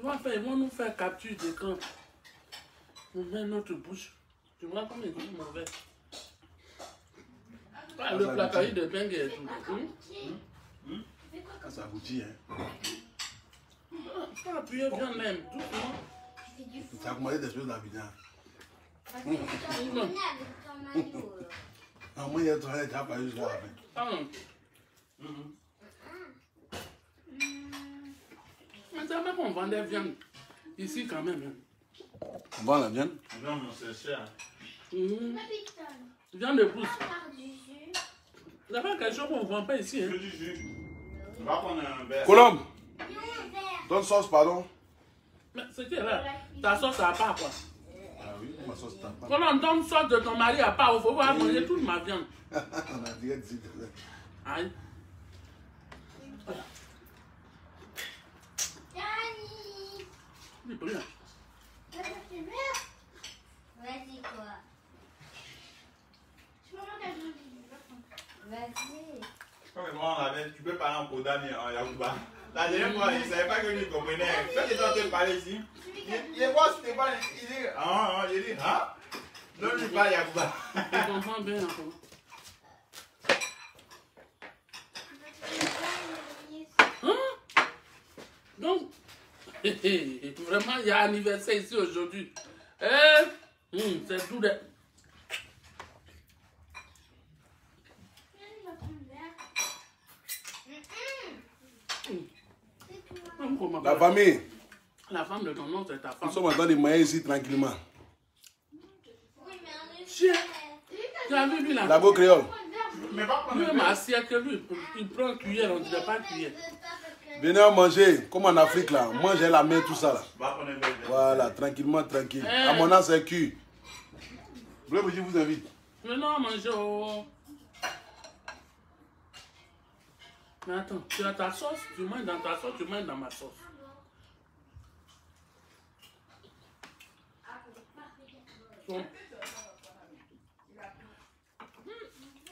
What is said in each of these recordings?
Ils vont nous faire capture d'écran. On met notre bouche. Tu vois comme ils sont mauvais. Ah, le placard de Bengue et tout. Ça aboutit, hein. Faut appuyer bien même, doucement. Ça a commandé des choses dans la vidéo. Moi, il y a travaillé déjà par juste là. Mais ça va qu'on vend des viandes ici quand même. On vend la viande? Non, c'est cher. Viande de pouce. Il n'y a pas quelque chose qu'on ne vend pas ici. Hein. Que du jus. On va prendre un verre. Colombe! Donne sauce, pardon. Mais c'était là. Ta sauce à part quoi. Ah oui, ma sauce t'a pas. Quand on donne sauce de ton mari à part, il faut voir manger toute ma viande. On a direct dit. Aïe. Il peut rien. Vas-y quoi. Vas-y. Comme moi, tu peux parler en Kodani, en Yakuba. La dernière fois, il ne savait pas que lui comprenait. Quand tu es en train de parler ici, il est quoi si tu parles, il dit, il dit, non, lui parle Yakuba. Je comprends bien encore. Donc, vraiment, il y a anniversaire ici aujourd'hui. C'est tout de... La famille. La femme de ton nom, c'est ta femme. Nous sommes en train de manger ici tranquillement. Chien. Tu as vu lui là? La beau créole. Mais pas prendre Lui, ma assiette, lui, il prend une cuillère, on ne dirait pas cuillère. Venez manger, comme en Afrique là. Mangez la main, tout ça là. Va prendre un verre. Voilà, tranquillement, tranquille. À mon âge, c'est cuit. Vous voulez que je vous invite? Maintenant, manger au... Mais attends, tu as ta sauce, tu manges dans ta sauce, tu manges dans ma sauce. Bon.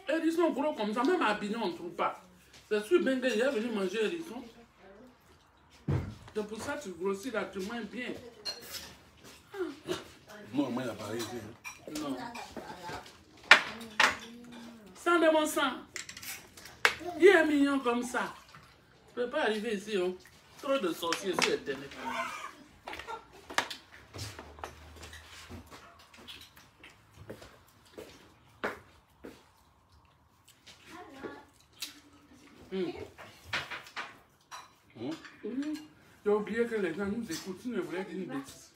Hérisson gros comme ça, même à Bignon, on ne trouve pas. C'est sûr, Ben il est venu manger hérisson. C'est pour ça que tu grossis là, tu manges bien. Non, moi, il n'y a pas ici. Non. Sang de mon sang. Il est mignon comme ça. Tu ne peux pas arriver ici, hein. Trop de sorciers sur Internet. J'ai oublié que les gens nous écoutent, ils ne voulaient dire une bêtise.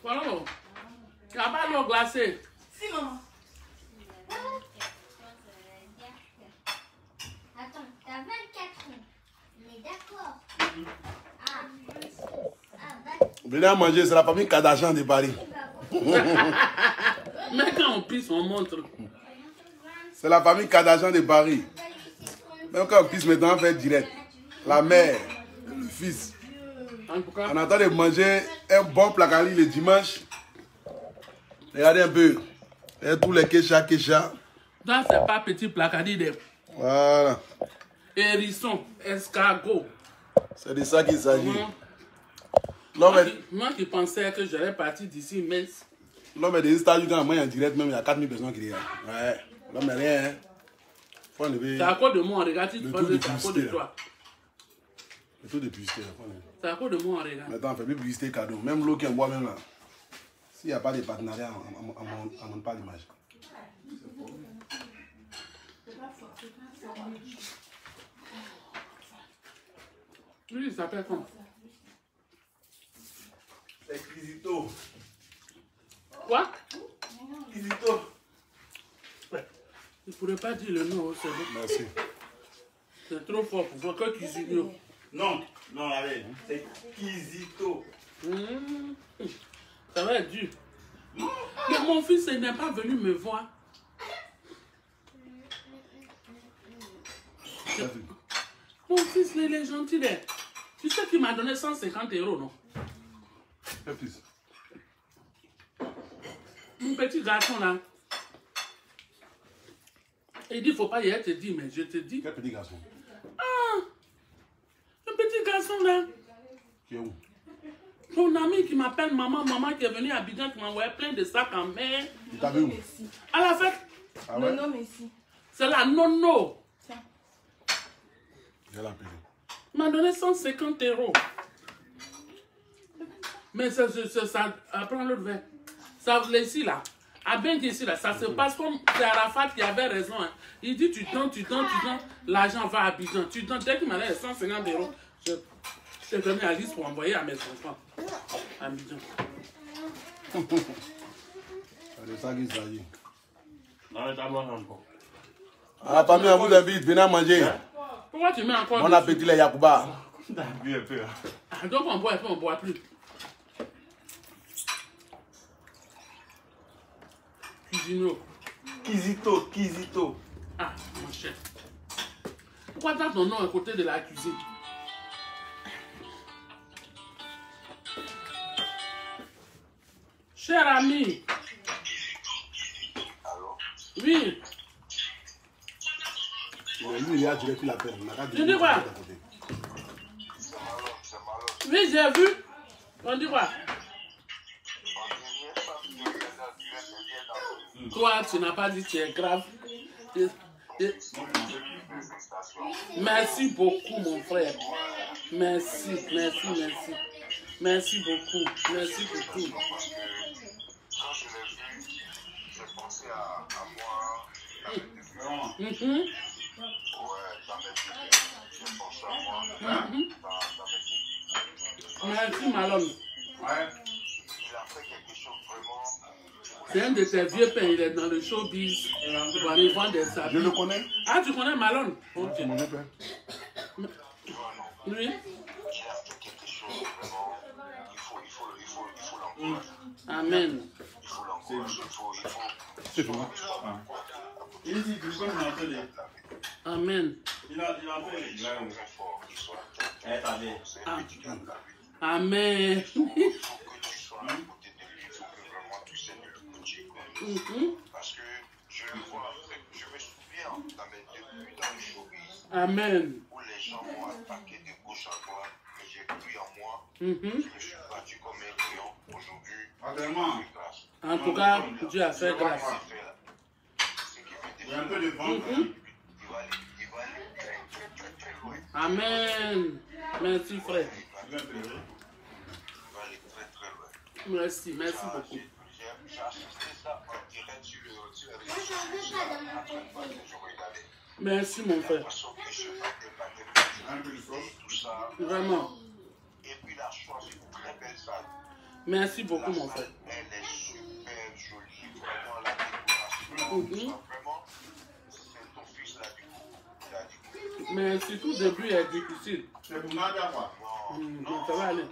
Voilà, il n'y a pas d'eau glacée. Si, maman. Attends, t'as 24 ans. Mais d'accord. Venez à manger, c'est la famille Kardashian de Paris. Mais quand on pisse, on montre. C'est la famille Kardashian de Paris. Même quand on pisse maintenant, on fait direct. La mère, le fils. En tout cas, On attend de manger un bon placali le dimanche. Regardez un peu. Et tous les kéchas. ça, c'est pas petit placadi de Voilà. hérisson, escargot. C'est de ça qu'il s'agit. Moi qui pensais que j'allais partir d'ici, mais L'homme est des stades quand moi en direct, même il y a 4000 personnes qui regardent. Ouais. L'homme n'est rien. Hein. Faut enlever c'est à cause de moi, on regarde, tu le penses taux de que c'est à cause de publicité. toi. Le taux de publicité. Là. Faut enlever. C'est à cause de moi, on regarde. Maintenant, on fait plus publicité cadeau. Même l'eau qui envoie même là. S'il n'y a pas de partenariat, on ne monte pas l'image. Lui, il s'appelle comment? C'est Kizito. Quoi? Kizito. Il ne pourrait pas dire le nom, c'est bon. Merci. C'est trop fort pour voir que Kizigno. Non, allez, c'est Kizito. Ça va être dur. Mais mon fils il n'est pas venu me voir. Mon fils, il est gentil. Tu sais qu'il m'a donné 150 €, non? Un fils. Mon petit garçon là. Il dit, il ne faut pas y être, te dire, mais je te dis. Quel petit garçon? garçon là. Qui est où? Ton ami qui m'appelle maman, maman qui est venue à Abidjan, qui m'a envoyé plein de sacs en mer. Il t'a vu où? À la fête. Ah ouais? Non, mais si. C'est la nono. Ça. Je vais l'appeler. Il m'a donné 150 €. Mais ça prends l'autre verre. Ça, ici là, à bien ici là, ça se passe comme c'est Arafat qui avait raison. Hein. Il dit tu donnes, l'argent va à Abidjan. Tu donnes, dès qu'il m'a donné 150 €, je t'ai donné à Alice pour envoyer à mes enfants. À Abidjan. C'est ça qui s'agit. Non, mais d'abord encore. Ah, la famille, on vous invite, venez manger. Pourquoi tu mets encore? Bon appétit les Yacouba. T'as bu un peu. Ah, donc on boit un peu, on boit plus. Cuisino. Kizito. Ah, mon cher. Pourquoi t'as ton nom à côté de la cuisine? Cher ami. Oui. Lui, il a tiré plus la peine. Je dis quoi? Oui, j'ai vu. On dit quoi? Toi, tu n'as pas dit que tu es grave. Merci beaucoup, mon frère. Merci beaucoup. Merci beaucoup. Quand je l'ai vu, j'ai pensé à moi. Mhm. Ouais, dans mes idées. J'ai pensé à moi. Dans mes idées. Merci, Malone. Ouais. Il a fait quelque chose vraiment. C'est un de tes vieux pères, il est dans le showbiz. Il va aller vendre des habits. Je le connais. Ah, tu connais Malone? Ok. C'est mon père. Oui. Il a fait quelque chose vraiment. Il faut l'encourager. Amen. Il faut l'encourager. C'est tout. Il dit que comme il a fait les. Amen. Il a fait les blagues. Très fort. Il soit Eh, t'as dit. c'est un petit gars de la vie. Amen. Il faut que tu sois à côté de lui. Il faut que vraiment tu sais de le coacher. Parce que je le vois, je me souviens dans mes débuts dans le showbiz Amen. où les gens m'ont attaqué de gauche à droite, mais j'ai cru en moi. Mhm. Je me suis battu comme un lion. Aujourd'hui, Vraiment. c'est grâce. En tout cas, Dieu a fait grâce. Ce qui fait Il y a un des peu de vent. il va aller très loin. Amen. Merci, frère. Il va un peu de vent. Il va aller très loin. Merci beaucoup. J'ai assisté ça en direct sur les réseaux sociaux. Je regardais. Merci, mon frère. L'impression que je battais Un peu de sauce. tout ça. Vraiment. Et puis la chose, c'est une très belle salle. Merci beaucoup, mon frère. Elle est super jolie, vraiment la décoration. Vraiment, c'est ton fils là du coup. Il a dit que Mais si tout début est difficile, C'est pour Nadia quoi. ça va aller.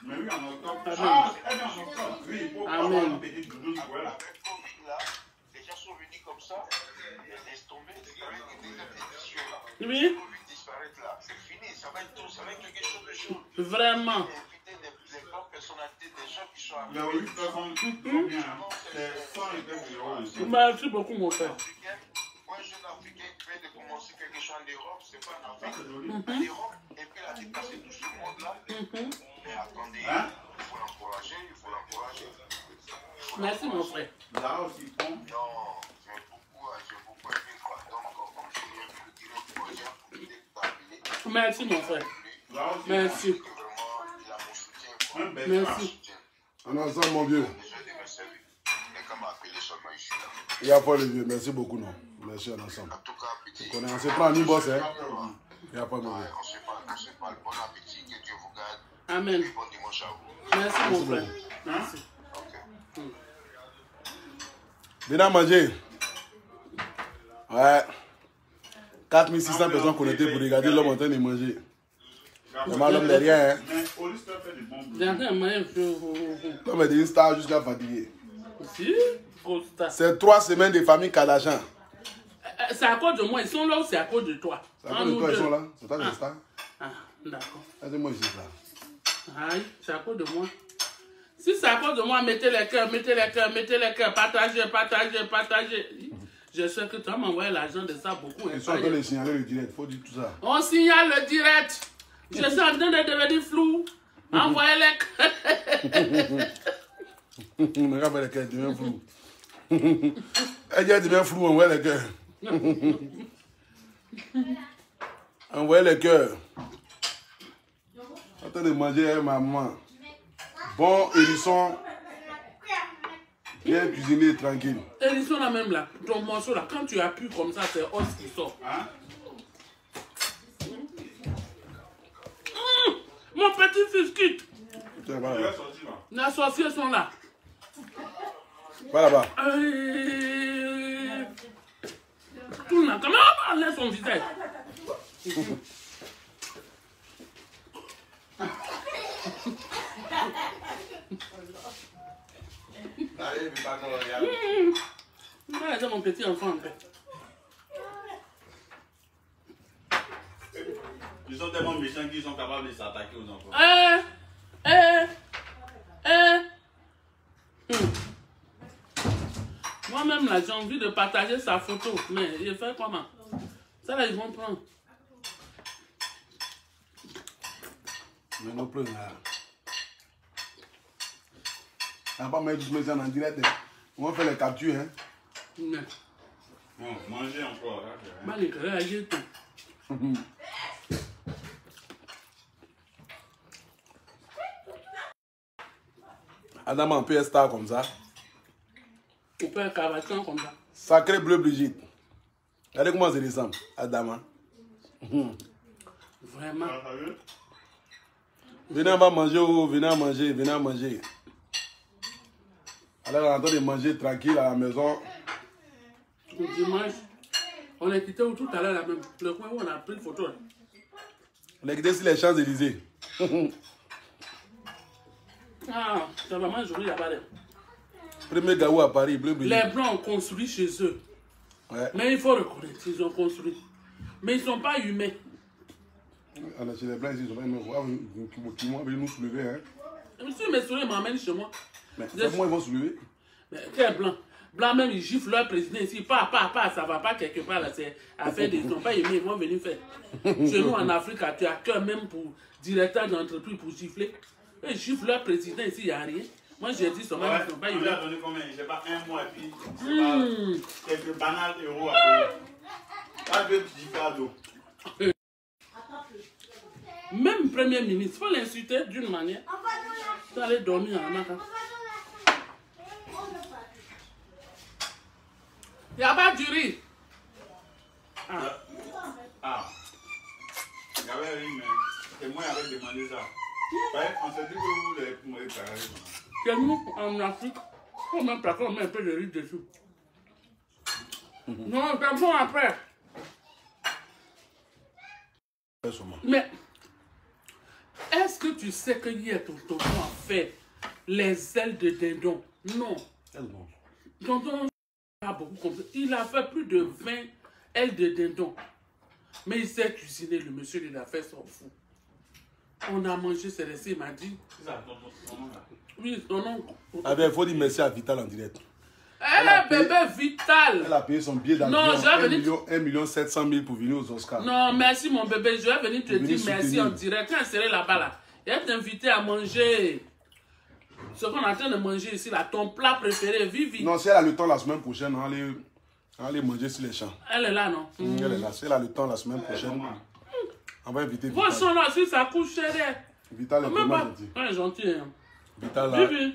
Mais oui, en octobre. Amen. Ah, elle est en octobre. Oui, il faut Amen. avoir une petite doudoune. Voilà. avec Covid là, les gens sont venus comme ça, et laisse tomber. Avec une deuxième édition là. Oui, Covid disparaît là, c'est fini, ça va être tout, ça va être quelque chose de chaud. vraiment. Inviter des grandes personnalités, des gens qui sont Les arrivés. 8 personnes sont bien. C'est 100 et quelques euros ici. Merci beaucoup, mon frère. Africain, moi, un jeune Africain qui vient de commencer quelque chose en Europe, c'est pas en Ça, Afrique. c'est joli. En Europe, et puis il a dépassé tout ce monde-là. Mais attendez, Hein? il faut l'encourager, il faut l'encourager. Merci, mon frère. Là aussi, bon. Non, j'ai beaucoup aimé quoi. Donc, comme je viens de le dire, pour dire, il est stabilisé. Merci, mon frère. Là aussi, Merci. Que vraiment, il a mon soutien. Quoi. un bel Merci. On est ensemble, mon vieux. Déjà de me servir. Mais quand m'a appelé seulement, je suis là. Il y a pas le vieux. Merci beaucoup, non. Merci, on est ensemble. En tout cas, petit. On se prend un boss, hein. Il n'y a pas de Ouais, vieux. on se parle. Bon appétit, que Dieu vous garde. Amen. Bon dimanche à vous. Merci, mon frère. Merci. Ok. Venez manger. Ouais. 4600 personnes connectées pour regarder l'homme en train de manger. Vraiment, l'homme n'est rien, hein. Mais Hollister fait du bon boulot. J'ai un moyen L'homme est une star jusqu'à fatiguer. Si, gros star. C'est 3 semaines de famille Kardashian. C'est à cause de moi. Ils sont là ou c'est à cause de toi? C'est à cause de toi, ils sont là. C'est toi, Ah. c'est star. Ah, d'accord. Aide-moi ici, là. Aïe, c'est à cause de moi. Si c'est à cause de moi, mettez les cœurs, partagez. Je sais que tu vas m'envoyer l'argent de ça beaucoup. Ils sont en train de signaler le direct, il faut dire tout ça. On signale le direct. Je suis en train de devenir flou. Envoyez-les. Regarde les cœurs, devient flou. Elle devient flou, envoyez les cœurs. Envoyez les cœurs. En train de manger avec ma maman. Bon hérisson. Bien cuisiné et tranquille. Hérisson là même là, ton morceau là, quand tu appuies comme ça, c'est os qui sort. Hein? Mon petit fils quitte. Tiens, Tu va vas là-bas. sortir là. Les sorciers sont là. Va là-bas. Tout là, comment on laisse son visage? Allez, mais pas qu'on regarde. Regarde mon petit enfant en fait. Ils sont tellement méchants qu'ils sont capables de s'attaquer aux enfants. Moi-même là, j'ai envie de partager sa photo, mais il fait comment? Ça là, ils vont prendre. Mais non plus là. On va pas mettre tout ça en direct. On va faire les captures. Hein. Mais, Bon, mangez encore. Là, bah, les gars, j'ai tout. Adam en PS star comme ça. On peut un cavachon comme ça. Sacré bleu Brigitte. Regardez comment ça ressemble. Adam. Vraiment. Ah, ça veut? Venez, on va manger. Oh, venez à manger. Venez à manger. Alors, on est en train de manger tranquille à la maison. Le dimanche, on est quitté tout à l'heure là même. Le coin où on a pris une photo. Là. On est quitté sur les Champs-Élysées. Ah, c'est vraiment joli là-bas. Là. Premier gaou à Paris, bleu Brigitte. Les Blancs ont construit chez eux. Ouais. Mais il faut reconnaître, ils ont construit. Mais ils ne sont pas humains. On a chez les Blancs ici, ils sont pas qui vont venir nous soulever. Hein. Si mes souris m'emmènent chez moi. Mais c'est moi, ils vont soulever. Mais quel blanc? Blanc même, ils giflent leur président ici. Pas, ça va pas quelque part là. C'est affaire des. Ils n'ont pas aimé, ils vont venir faire. Chez nous en Afrique, tu as cœur même pour directeur d'entreprise pour gifler. Ils giflent leur président ici, il n'y a rien. Moi j'ai dit seulement Ouais, ils n'ont pas on lui a aimé. donné combien? Je sais pas, un mois et puis c'est pas quelques banales euros à payer. Pas de petits cadeaux. Même Premier ministre, il faut l'insulter d'une manière. Tu allais dormir en matin. Il n'y a pas du riz. Ah. Ah. Il y avait rien, mais c'est moi qui avais demandé ça. Ouais, on s'est dit que vous voulez me préparer. Chez nous, en Afrique, on met on met un peu de riz dessus. Non, c'est bon après. Mais, est-ce que tu sais que hier, ton tonton a fait les ailes de dindon? Non. Tonton a beaucoup compris. Il a fait plus de 20 ailes de dindon. Mais il sait cuisiner, le monsieur, il a fait son fou. On a mangé, c'est resté, il m'a dit. C'est ça, ton nom là. Oui, son oncle. Ah bien, il faut dire merci à Vital en direct. Eh, bébé Vital! Elle a payé son billet d'avion. Non, je vais venir. 1 700 000 pour venir aux Oscars. Non, merci mon bébé. Je vais venir te Venez dire merci soutenir. en direct. Quand elle serait là-bas, là, je vais t'inviter à manger ce qu'on est en train de manger ici, là, ton plat préféré, Vivi. Non, si elle a le temps la semaine prochaine, on va aller manger sur les champs. Elle est là, non? Elle est là. Si elle a le temps la semaine prochaine, on va inviter Vos Vital. sont là, si ça couche chérie. Vital est Même vraiment pas. gentil. Ouais, gentil. Hein. Vital là. Vivi,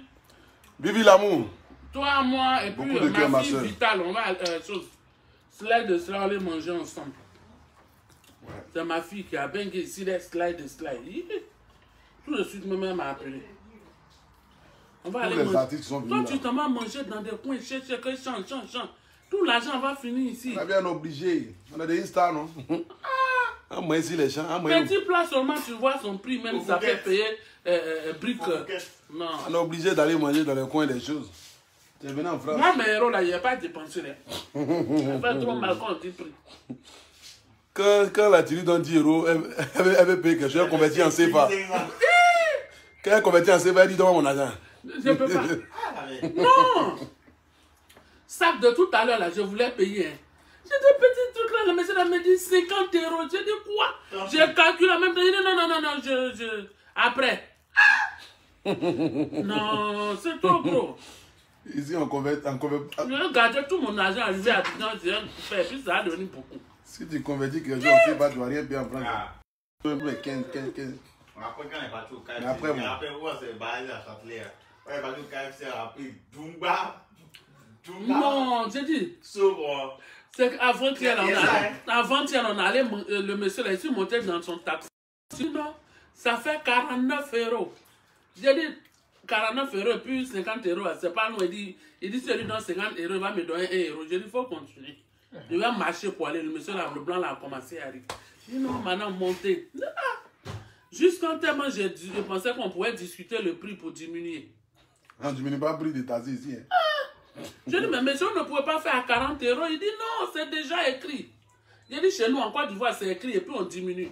Vivi l'amour. toi, moi, et puis Beaucoup de cœur, ma ma fille soeur. Vital, on va slide de slide, aller manger ensemble. Ouais. C'est ma fille qui a bien ici les slide de slide. Tout de suite, même m'a appelé. On va Tous aller les manger. artistes qui sont Toi, venus tu là. t'en vas manger dans des coins, chercher que chante. Tout l'argent va finir ici. On a bien obligé. On a des Insta, non? Ah, moi ici les champs. Ah, moi, Petit plat seulement, tu vois son prix, même Au ça fait Fouquet. payer brique. Au Fouquet. Non. on est obligé d'aller manger dans les coins des choses. Tu es venu en France. Moi, mes héros là, il n'y a pas dépensé. Ça fait trop mal quand on dit prix. Quand la Thierry donne 10 euros, elle veut payer quelque chose, elle convertit en CFA. Quand elle convertit en CFA, elle dit donne mon argent. Je ne peux pas. Ah, mais- Non! sac de tout à l'heure, là, je voulais payer. Hein. J'ai des petits trucs là, le monsieur là me dit 50 €. J'ai dit quoi? J'ai calculé en même temps. Il dit non, après. Non, c'est trop gros. Ici, on convertit. Je gardais tout mon argent arrivé à Abidjan, et puis ça a donné beaucoup. Si tu convertis quelque chose, on ne sait pas, tu ne vas rien payer en France. Mais 15. Après, quand on est parti au KFC, Mais après, moi. après, on s'est basé à Châtelet. On est parti au KFC, après, Dumba. Non, j'ai dit. Sobre. C'est qu'avant-hier, on allait, le monsieur là, il montait dans son taxi. Sinon, ça fait 49 €. J'ai dit 49 € puis 50 €, c'est pas loin. Il dit celui dans 50 €, il va me donner 1 €. J'ai dit, il faut continuer. Je vais marcher pour aller. Le monsieur là, le blanc là, a commencé à arriver. Il dit non, maintenant monter. Jusqu'en tellement, je pensais qu'on pouvait discuter le prix pour diminuer. On ne diminue pas le prix de taxi ici. Hein. Je dis, mais monsieur, on ne pouvait pas faire à 40 €. Il dit non, c'est déjà écrit. J'ai dit, chez nous, en Côte d'Ivoire, c'est écrit et puis on diminue.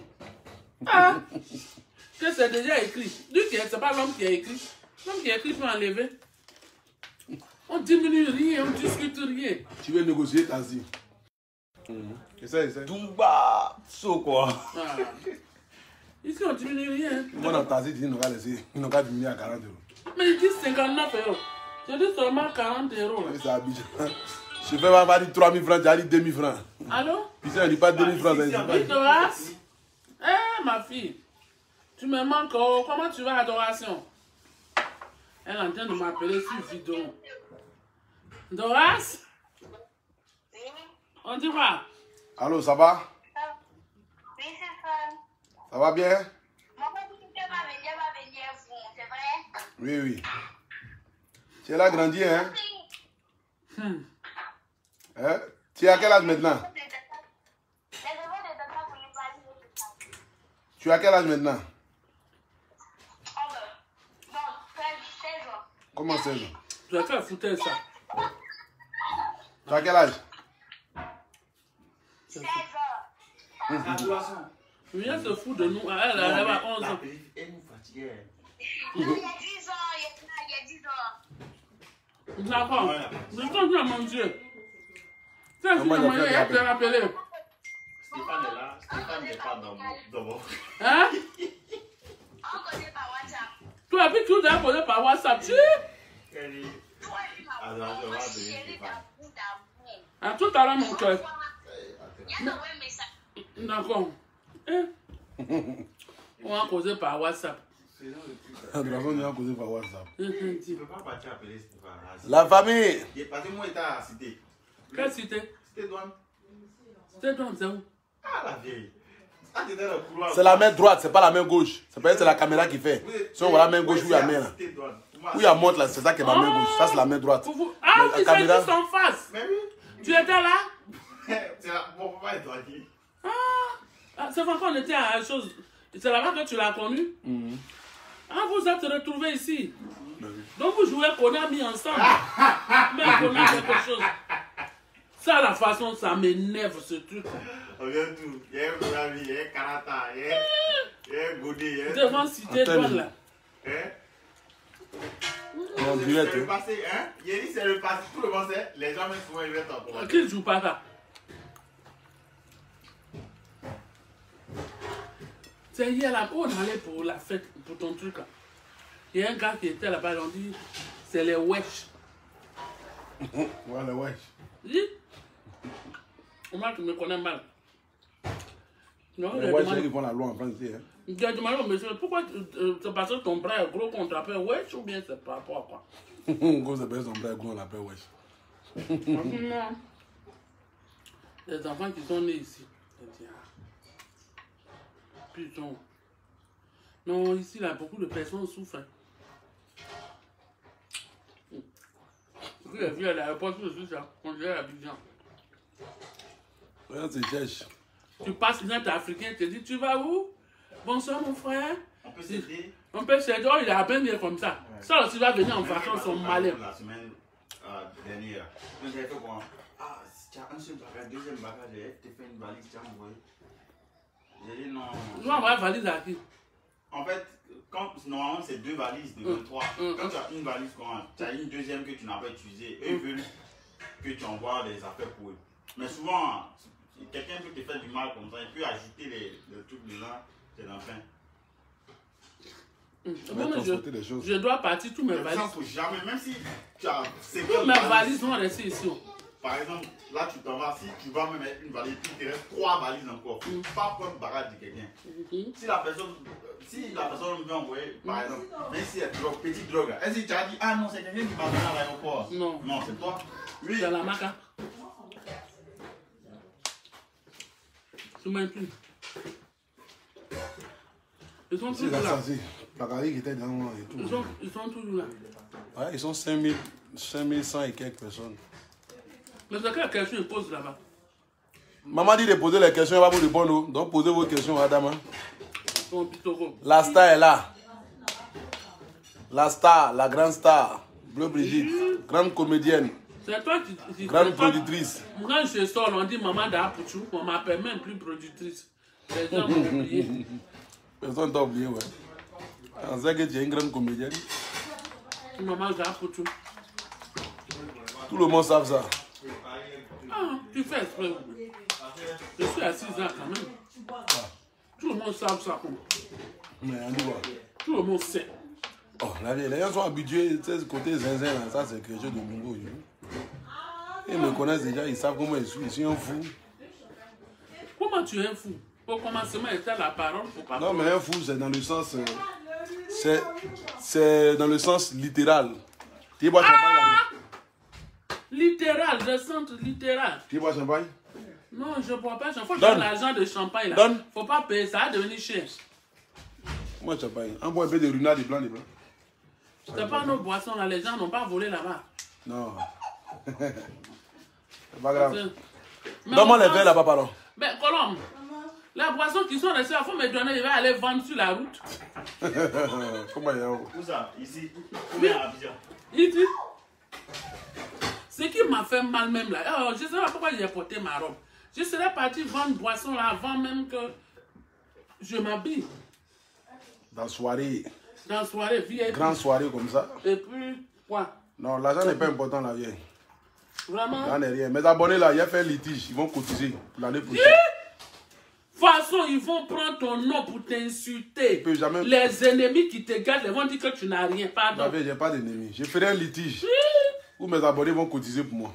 Ah, que c'est déjà écrit. C'est pas l'homme qui a écrit. L'homme qui a écrit peut enlever. On diminue rien, on discute rien. Tu veux négocier taxi. Essaye. Dumba. So quoi. Ah. Ici, on diminue rien. Moi, dans taxi, ils n'ont qu'à diminuer à 40 €. Mais ils disent 59 €. Je dis seulement 40 €. Oui, c'est Abidjan. Je fais pas dire 3 000 francs, tu as dit 2 000 francs. Allô? Puis ça, on dit pas 2 000 francs. Doras? Ma fille, tu me manques. Oh, comment tu vas, Adoration? Elle est en train de m'appeler sur vidéo. Doras? On dit quoi? Allô, ça va? Oui, c'est ça. Ça va bien? Mon père dit que tu vas venir vous, c'est vrai? Oui. Tu es là grandi, hein? Hein? Tu es à quel âge maintenant? Tu as quel âge maintenant? Comment 16 ans? Tu as qu'à foutre ça. Tu as quel âge? 16 ans. Viens se foutre de nous. Elle a 11 ans. Elle nous fatiguait. Il y a 10 ans, il y a 10 ans. D'accord. Je t'en à manger. Ça, si tu as mangé, elle te rappelé. Stéphane est là. Stéphane n'est pas dans mon. Hein? On connaît par WhatsApp. Toi, puis tu dois poser par WhatsApp. Tu? Elle dit. Toi, tu m'as Alors, dit, chérie d'amour, d'amour. À tout à l'heure, mon cœur. Il y a un message. D'accord. On va causer par WhatsApp. De toute façon, on a causé par WhatsApp. Tu ne peux pas partir appeler Stéphane. La famille! Parce que moi, j'étais à la cité. Quelle cité? Cité douane. Cité douane, c'est où? Ah, la vieille. Ah, t'étais dans le couloir. C'est la main droite, c'est pas la main gauche. C'est peut-être la caméra qui fait. Si on voit la main gauche, où il y a main là. Où il y a montre là, c'est ça qui est ma main gauche. Ça, c'est la main droite. Ah, la tu caméra... sais, en face. Mais oui. Tu étais là? Mon papa est tranquille. C'est vrai qu'on était à la chose. C'est là-bas que tu l'as connu? Ah, vous êtes retrouvés ici. Donc vous jouez Konami ensemble. Mais Konami quelque chose. Ça, la façon, ça m'énerve ce truc. On vient tout. Il y a un Konami, il y a un Karata, il y a un Godé, il y a un... Devant Cité Douane là. On dirait, c'est le passé, hein? Il a dit c'est le passé. Tout le monde sait, les gens même souvent ils mettent en problème. Qui ne joue pas ça? C'est hier là, où on allait pour la fête, pour ton truc là. Il y a un gars qui était là-bas, on dit, c'est les wesh. Ouais, les wesh. Oui? Moi, tu me connais mal. Non, Les wesh, c'est qu'ils font la loi en France ici, hein? J'ai demandé au monsieur, pourquoi c'est parce que ton bras est gros qu'on t'appelle wesh ou bien c'est par rapport à quoi? Quand ça s'appelle son bras gros, on l'appelle wesh. Non. Les enfants qui sont nés ici. Putain. Non, ici, là, beaucoup de personnes souffrent. J'ai vu à l'aéroport, tout de suite, on dirait à Abidjan. Regarde, c'est cherche. Tu passes, une africain te dit, tu vas où? Bonsoir, mon frère. On peut s'aider. On peut s'aider. Oh, il a bien bien comme ça. Ouais. Ça aussi va venir en vacances, son malin. La semaine dernière, nous avons fait quoi? Ah, si tu as un seul bagage, deuxième bagage, je te fais une valise, tu as envoyé. J'ai dit non. Tu vas envoyer valise à qui? En fait, normalement c'est deux valises de 23. Quand tu as une valise, tu as une deuxième que tu n'as pas utilisée. Eux veulent que tu envoies des affaires pour eux. Mais souvent, quelqu'un peut te faire du mal comme ça, il peut agiter les trucs de là, c'est l'enfant. Je dois partir, tous mes Mais ça, valises. faut jamais, même si tu as Toutes mes valises vont rester ici. Par exemple, là tu t'en vas, si tu vas me mettre une valise, il te reste 3 valises encore. Faut pas prendre bagage de quelqu'un. Si la personne veut envoyer, par exemple, même si elle drogue, petite drogue, est-ce que tu as dit, ah non, c'est quelqu'un qui va venir à l'aéroport? Non. Non, c'est toi. Oui. C'est la maca. Je ne m'aime plus. Ils sont toujours là. La galerie qui était dans moi et tout. Ils sont toujours là. Ouais, ils sont 5100 et quelques personnes. Mais c'est quelle question ils posent là-bas? Maman dit de poser les questions, elle va vous répondre. Donc posez vos questions, Adama. Ton pitoko. La star est là. La star, la grande star. Bleu Brigitte, grande comédienne, C'est toi qui grande productrice. Quand je sors, on dit maman d'Apouchou, on m'appelle même plus productrice. Les gens m'ont oublié. Personne t'a oublié, ouais. On sait que tu es une grande comédienne. Maman d'Apouchou. Tout le monde savent ça. Ah, tu fais exprès. Je suis à 6 ans quand même. Tout le monde sait ça. Mais on dit quoi? Tout le monde sait. Oh, les gens sont habitués, tu sais, ce côté zinzin là, ça c'est quelque chose de nouveau. Ils me connaissent déjà, ils savent comment je suis un fou. Comment tu es un fou? Au commencement, était la parole pour pas. Non, mais un fou, c'est dans le sens. C'est dans le sens littéral. Tu bois champagne là? Littéral, je sens littéral. Tu bois champagne? Non, je ne bois pas champagne. Faut Donne. donner l'argent de champagne là. Donne. Faut pas payer, ça va devenir cher. Moi, champagne. On boit un peu de runade, des blancs, des blancs. C'est pas nos boissons là, les gens n'ont pas volé là-bas. Non. C'est pas grave. Mais Donne-moi on les pense- verres là-bas, pardon. Ben, Colombe, les boissons qui sont restées, il faut me donner, je vais aller vendre sur la route. Comment il y a? Où ça? Ici. Où est Abidjan? Ici. Ce qui m'a fait mal même là, oh, je ne sais pas pourquoi j'ai porté ma robe. Je serais parti vendre boissons là avant même que je m'habille. Dans la soirée, Dans la soirée, VIP. grande soirée comme ça. Et puis, quoi? Non, l'argent n'est pas important, la vieille. Vraiment? Là, n'est rien. Mes abonnés là, il a fait un litige. Ils vont cotiser pour l'année prochaine. De toute façon, ils vont prendre ton nom pour t'insulter. peux jamais- Les ennemis qui te gardent, ils vont dire que tu n'as rien. La Pardon. vieille, j'ai pas d'ennemis. Je ferai un litige où mes abonnés vont cotiser pour moi.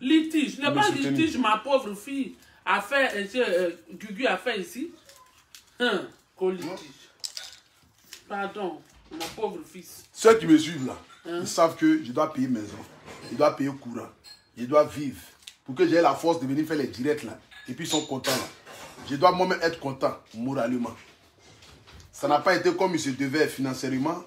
Litige. Ne Me pas soutenir. litige, ma pauvre fille a fait, Gugu a fait ici. Qu'au litige. Pardon, mon pauvre fils. Ceux qui me suivent là, ils savent que je dois payer maison, je dois payer courant, je dois vivre pour que j'ai la force de venir faire les directs là. Et puis ils sont contents là. Je dois moi-même être content moralement. Ça n'a pas été comme il se devait financièrement,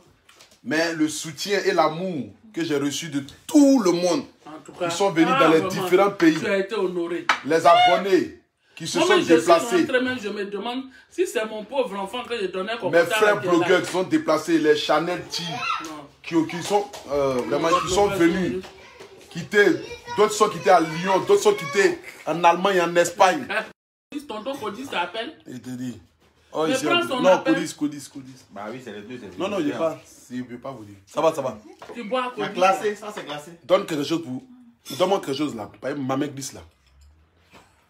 mais le soutien et l'amour que j'ai reçu de tout le monde, En tout cas, ils sont venus dans les vraiment, différents pays, Tu as été honoré. les abonnés qui se sont Moi-même, je suis déplacés, rentré, même, je me demande si c'est mon pauvre enfant que je donnais comme mes ça, frères là, qui est là. blogueurs qui sont déplacés, les Chanel T, Non. qui sont vraiment D'autres qui sont blogueurs venus. D'autres sont quittés à Lyon, d'autres sont quittés en Allemagne, en Espagne. Tonton Cody s'appelle. Il te dit. Oh, Mais ici, prends on- son non, appel. Codis. Bah oui, c'est les deux. c'est les Non, non, deux. je ne peux pas vous dire. Ça va. Tu bois C'est Cody. glacé, ça c'est glacé. Donne quelque chose pour. Donne-moi quelque chose là. Par exemple, ma mec glisse là.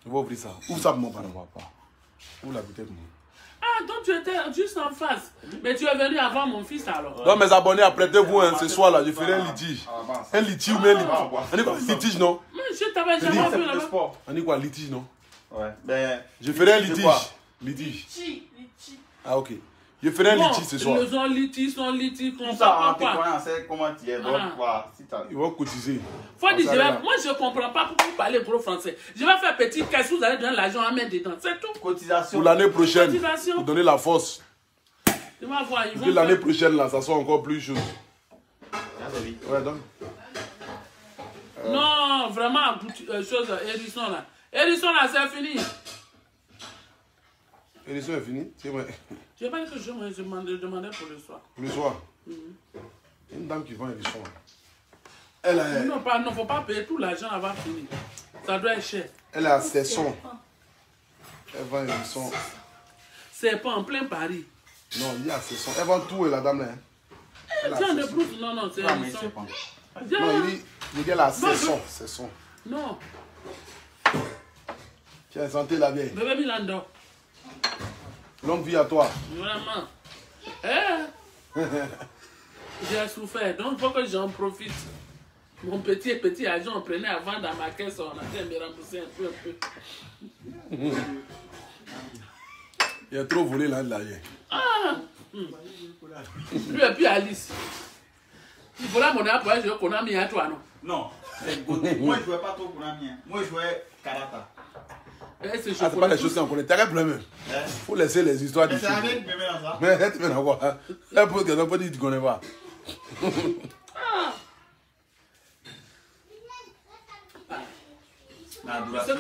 Je vais ouvrir ça. Ouvre ça pour moi, pardon. Ouvre la bouteille pour moi. Ah, donc tu étais juste en face. Mais tu es venu avant mon fils alors. Donc, mes abonnés, apprêtez-vous ce soir là. Je ferai un litige. Un litige ou bien un litige. On dit quoi? Litige, non? Mais je t'avais dis, jamais C'est vu pour le là-bas. sport. On dit quoi? Litige, non? Ouais. Ben, Je ferai un c'est litige. quoi? Litige. Ah, ok. Je ferai un litige ce soir. Ils ont litige, Tout on ça en comprend pas. témoignant, c'est comment tu es. Donc, Ah. voilà, si t'as. Ils vont cotiser. Faut dire, Ça là. moi je comprends pas pourquoi vous parlez gros français. Je vais faire petit caisse, vous allez donner l'argent à mettre dedans, c'est tout. Cotisation. Pour l'année prochaine, Cotisation. pour donner la force. Tu vas voir, ils Pour vont que l'année faire- prochaine là, ça soit encore plus chaud. Ah, c'est vite. Ouais, donc. Non, vraiment, chose, Hérisson là. Hérisson là, c'est fini. L'émission est finie. C'est vrai. Je n'ai pas dit que je me demandais pour le soir. Pour le soir. Une dame qui vend l'émission. Elle a, Non, pas, non, faut pas payer tout l'argent avant de finir. Ça doit être cher. elle a ses sons. Elle vend l'émission. C'est pas en plein Paris. Non, il y a ses sons. Elle vend tout, la dame là. hein. Elle a Tiens, ses de sons. plus, non, c'est Ah, mais Hérisson. c'est pas. Non, il dit elle a ses Non, sons. Ses sons. Non. Tiens, santé la vieille. Bébé Milando. Longue vie à toi. Vraiment. Eh? J'ai souffert, donc il faut que j'en profite. Mon petit argent, on prenait avant dans ma caisse, on a fait me rembourser un peu. Il a trop volé là de l'argent. Ah! Lui et puis Alice. Il faut la monnaie pour jouer Konami à toi, non? Non, c'est Gauthier. Moi, je jouais pas trop Konami. Moi, je jouais Karata. C'est pas les choses qu'on connaît. T'as quel problème? Faut laisser les histoires du C'est avec bébé dans ça. Mais tu fais quoi? Elle pose question, pas dire que tu connais pas. L'adoration.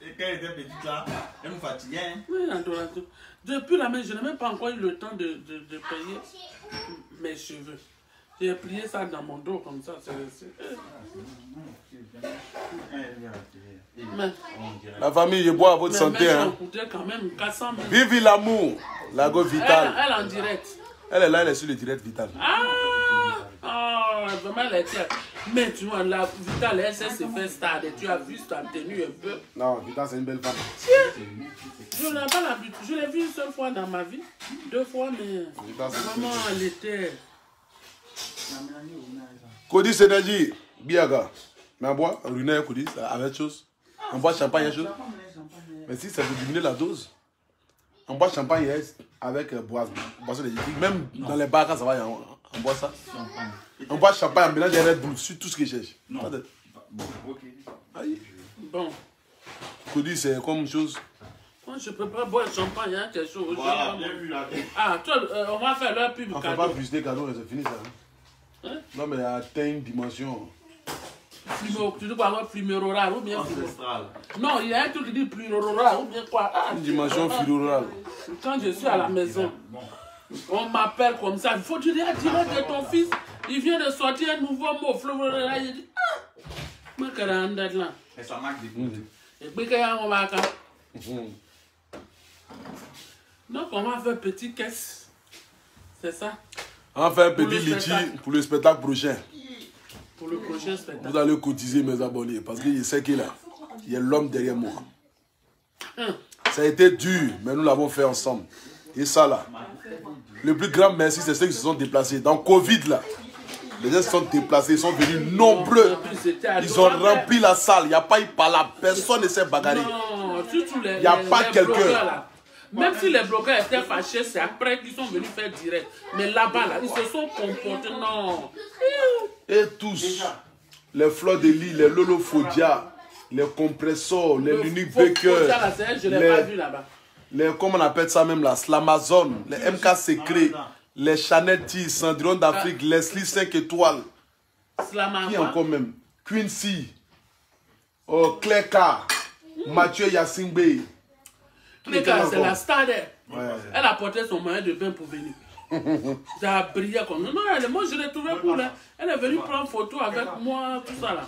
Et quand elle était petite là, elle me fatiguait. Oui, l'adoration. Depuis la main, je n'ai même pas encore eu le temps de payer mes cheveux. J'ai plié ça dans mon dos comme ça. La famille, je bois à votre santé. Hein. Quand même 400 000. Vive l'amour, la go Vital. Elle en direct. Elle est là, elle est sur le direct Vital. Ah, vraiment, elle était. Mais tu vois, la Vital, elle s'est fait star. Tu as vu sa tenue un peu. Non, Vital, c'est une belle femme. Je n'ai pas l'habitude. Je l'ai vue une seule fois dans ma vie. 2 fois, mais vraiment, elle était. Codis Énergie, Biaga. Mais on boit, Runa et Codis, avec chose. On boit champagne et chose. Mais si ça veut diminuer la dose, on boit champagne avec boisson énergétique. Même dans les bars, quand ça va, on boit ça. On boit champagne, on mélange des Red Bull sur tout ce qu'ils cherchent. Non. Bon, ok. Aïe. Bon. Codis, c'est comme une chose. Moi, je ne peux pas boire champagne, hein, quelque chose. Voilà, bien vu là. Ah, toi, on va faire leur pub On ne fait cadeau. pas plus des cadeaux, c'est fini ça. Hein? Non, mais atteint une dimension. Tu dois avoir Flumerora ou bien Ancestral. Non, il y a un truc qui dit Flumerora ou bien quoi. Ah, Une dimension florale. quand je suis à la maison, on m'appelle comme ça. Il faut dire direct de ton fils. Il vient de sortir un nouveau mot, Flumerora. Il dit moi, je suis là. Et ça marque des coups. Et puis, quand on va. Donc, on va faire petite caisse. C'est ça. On fait un Pour petit le litchi spectacle. pour le spectacle prochain. Pour le prochain spectacle. Vous allez cotiser mes abonnés parce que je sais qu'il est là. Il y a l'homme derrière moi. Ça a été dur, mais nous l'avons fait ensemble. Et ça là, le plus grand merci, c'est ceux qui se sont déplacés. Dans Covid là, les gens se sont déplacés, ils sont venus nombreux. Ils ont rempli la salle. Il n'y a pas eu par là. Personne ne s'est bagarré. Non, surtout les. Il n'y a pas quelqu'un. Même si les blogueurs étaient fâchés, c'est après qu'ils sont venus faire direct. Mais là-bas, là, ils se sont comportés. Non. Et tous, les fleurs de lit, les Lolo Fodia, les compressors, les Unique Baker, Je l'ai pas vu là-bas. les, comment on appelle ça même là, l'Amazon, les MK Secret, les Chanel T, Cendrillon d'Afrique, Leslie 5 étoiles. Qui encore même? Quincy, oh, Claire K, Mathieu Yassingbe. C'est la star d'elle. Ouais. Elle a porté son moyen de bain pour venir. Ça a brillé comme... Non, moi je l'ai trouvé cool. Hein. Elle est venue prendre photo avec moi, tout ça là.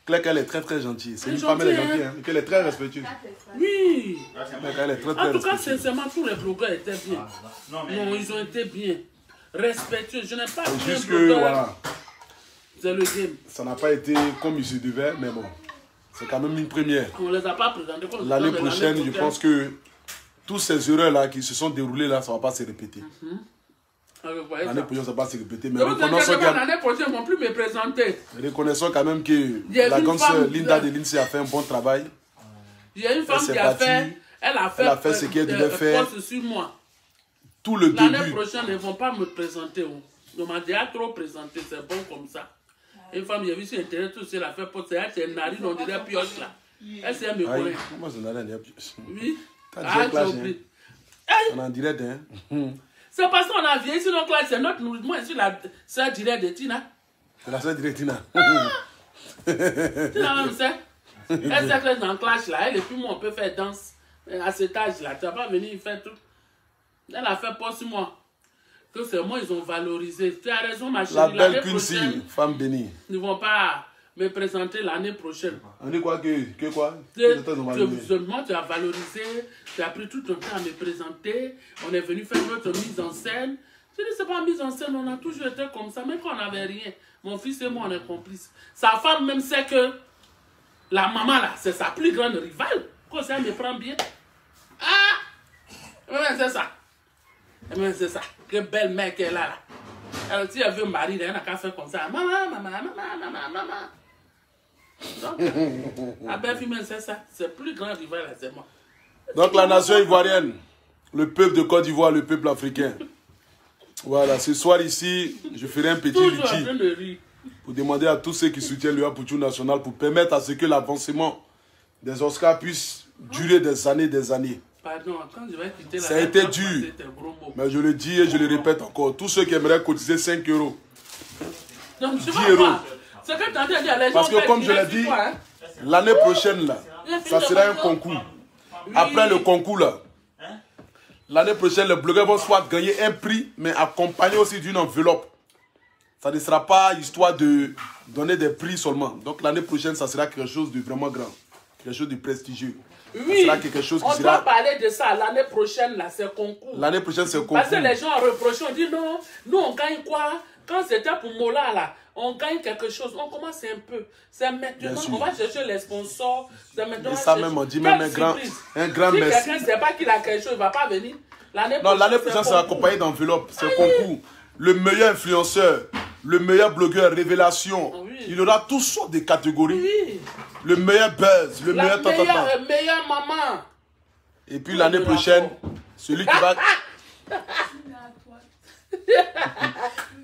Claire, elle est très très gentille. C'est Elle une est femme, elle est gentille, gentille. Hein. Elle est très respectueuse. Oui. Claire, elle est très très En tout cas, respectueuse. sincèrement, tous les blogueurs étaient bien. Non, Non, ils ont été bien. Respectueux. Je n'ai pas C'est bien juste que, blogueur. voilà, C'est le game. ça n'a pas été comme il se devait, mais bon, c'est quand même une première. On ne les a pas présentés. comme L'année mais prochaine, je pense que toutes ces erreurs-là qui se sont déroulées là, ça ne va pas se répéter. L'année prochaine, ça ne va pas se répéter. Mais L'année prochaine, ils ne vont plus me présenter. reconnaissons quand même que y a la une grande femme sœur Linda de Lindsay a fait un bon travail. Il y a une femme s'est qui a battue. fait. Elle a fait ce qu'elle devait faire. poste sur moi. Tout le L'année début. prochaine, ils ne vont pas me présenter. On m'a déjà trop présenté. C'est bon comme ça. Une femme, j'ai vu sur Internet, tout ça, elle a fait poste. Elle s'est narine, on dirait pioche là. Elle s'est me Aïe, connaît. moi, je n'ai rien. Oui. T'as Ah, déjà clash, j'ai oublié. On est en direct, hein. C'est parce qu'on a vieilli sur notre classe. C'est notre. Moi, je suis la sœur directe de Tina. C'est la sœur directina. Tina, même ça. Elle s'est classe dans le clash là. Elle et puis moi, on peut faire danse. À cet âge là, tu n'as pas venu faire tout. Elle a fait poste sur moi. Que c'est moi, ils ont valorisé. Tu as raison, ma chérie. La L'année belle Quincy, prochaine, femme bénie. ils ne vont pas me présenter l'année prochaine. On dit quoi que quoi? Seulement, tu as valorisé, tu as pris tout ton temps à me présenter. On est venu faire notre mise en scène. Je dis, c'est pas mise en scène, on a toujours été comme ça, même quand on n'avait rien. Mon fils et moi, on est complices. Sa femme même sait que La maman là, c'est sa plus grande rivale. Quand ça me prend bien. Ah! C'est ça. C'est ça. Quelle belle mère qu'elle a là. Alors si elle veut marier, elle n'a qu'à faire comme ça. Maman. Donc, la belle fille, c'est ça. C'est plus grand rival, c'est moi. Donc la nation ivoirienne, le peuple de Côte d'Ivoire, le peuple africain. Voilà, ce soir ici, je ferai un petit litige pour demander à tous ceux qui soutiennent le Apoutou national pour permettre à ce que l'avancement des Oscars puisse durer des années. Pardon, quand je vais quitter la ça a été dur, mais je le dis et je le répète encore. Tous ceux qui aimeraient cotiser 5 euros, donc, 10 euros. Ce que tu as dit, les gens parce que comme je l'ai dit, l'année prochaine, là, ça sera un concours. Oui. Après le concours, là, l'année prochaine, les blogueurs vont soit gagner un prix, mais accompagné aussi d'une enveloppe. Ça ne sera pas histoire de donner des prix seulement. Donc l'année prochaine, ça sera quelque chose de vraiment grand. Quelque chose de prestigieux. Oui, ça sera quelque chose qui on doit parler de ça. L'année prochaine, là, c'est concours. L'année prochaine, c'est concours. Parce que les gens reprochent, on dit non, nous on gagne quoi? Quand c'était pour Mola, là, on gagne quelque chose. On commence un peu. C'est maintenant, on va chercher les sponsors. C'est maintenant. Et ça même, on dit même un grand si merci. Quelqu'un ne sait pas qu'il a quelque chose, il ne va pas venir. L'année prochaine, c'est accompagné d'enveloppe. C'est un concours. Le meilleur influenceur, le meilleur blogueur, révélation. Oui. Il y aura toutes sortes de catégories. Oui. Le meilleur buzz, le meilleur meilleure maman. Et puis l'année prochaine, celui qui va...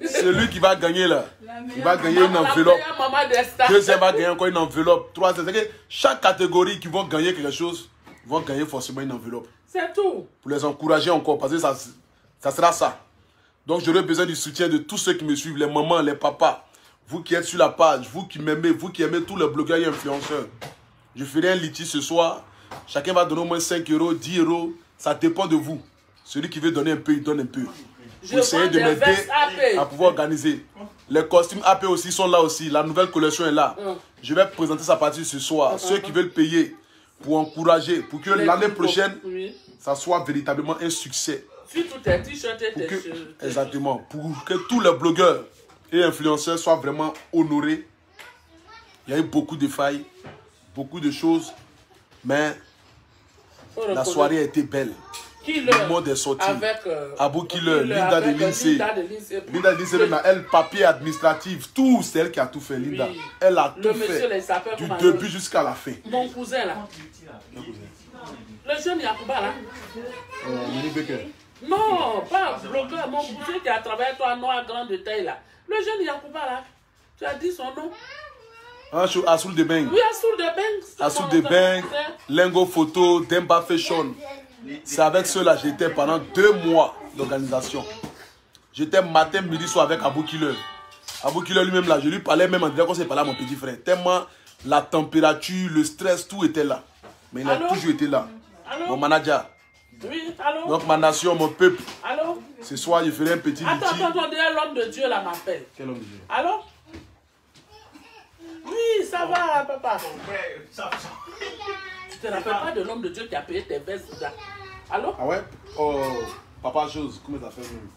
celui qui va gagner là, il va gagner une enveloppe. Deuxième va gagner encore une enveloppe. Troisième, c'est que chaque catégorie qui vont gagner quelque chose, vont gagner forcément une enveloppe. C'est tout. Pour les encourager encore, parce que ça sera ça. Donc j'aurai besoin du soutien de tous ceux qui me suivent, les mamans, les papas. Vous qui êtes sur la page, vous qui m'aimez, vous qui aimez tous les blogueurs et influenceurs. Je ferai un litige ce soir. Chacun va donner au moins 5 euros, 10 euros. Ça dépend de vous. Celui qui veut donner un peu, il donne un peu. Pour essayer de m'aider à pouvoir organiser. Les costumes AP aussi sont là aussi. La nouvelle collection est là. Je vais présenter sa partie ce soir. Ceux qui veulent payer pour encourager, pour que l'année prochaine, ça soit véritablement un succès. Surtout tes t-shirts et tes cheveux. Exactement. Pour que tous les blogueurs et influenceurs soient vraiment honorés. Il y a eu beaucoup de failles, beaucoup de choses, mais la soirée a été belle. Le monde est sorti. Abou Killer, Linda de Lindsay. Linda de Lindsay, elle, papier administratif, tout, c'est elle qui a tout fait, Linda. Oui. Elle a tout fait, du début jusqu'à la fin. Mon cousin là. Le jeune Yacouba là. Non, pas blogueur, mon cousin qui a travaillé toi noir grand de taille là. Le jeune Yacouba là. Tu as dit son nom? Assoul de Beng. Oui, Assoul de Beng. Assoul de Beng, Lingo Photo, Demba Fashion. C'est avec ceux-là, j'étais pendant 2 mois d'organisation. J'étais matin, midi, soir avec Abou Killer. Abou Killer lui-même là, je lui parlais même en direct quand c'est parlé à mon petit frère. Tellement la température, le stress, tout était là. Mais il a toujours été là. Mon manager. Oui, allô? Donc ma nation, mon peuple. Allô? Ce soir, je ferai un petit litige. Attends, l'homme de Dieu là m'appelle. Quel homme de Dieu? Allô? Oui, ça va, papa. Tu te rappelles pas de l'homme de Dieu qui a payé tes vestes là? Allô? Ah ouais? Oh, papa chose, comment ça fait même?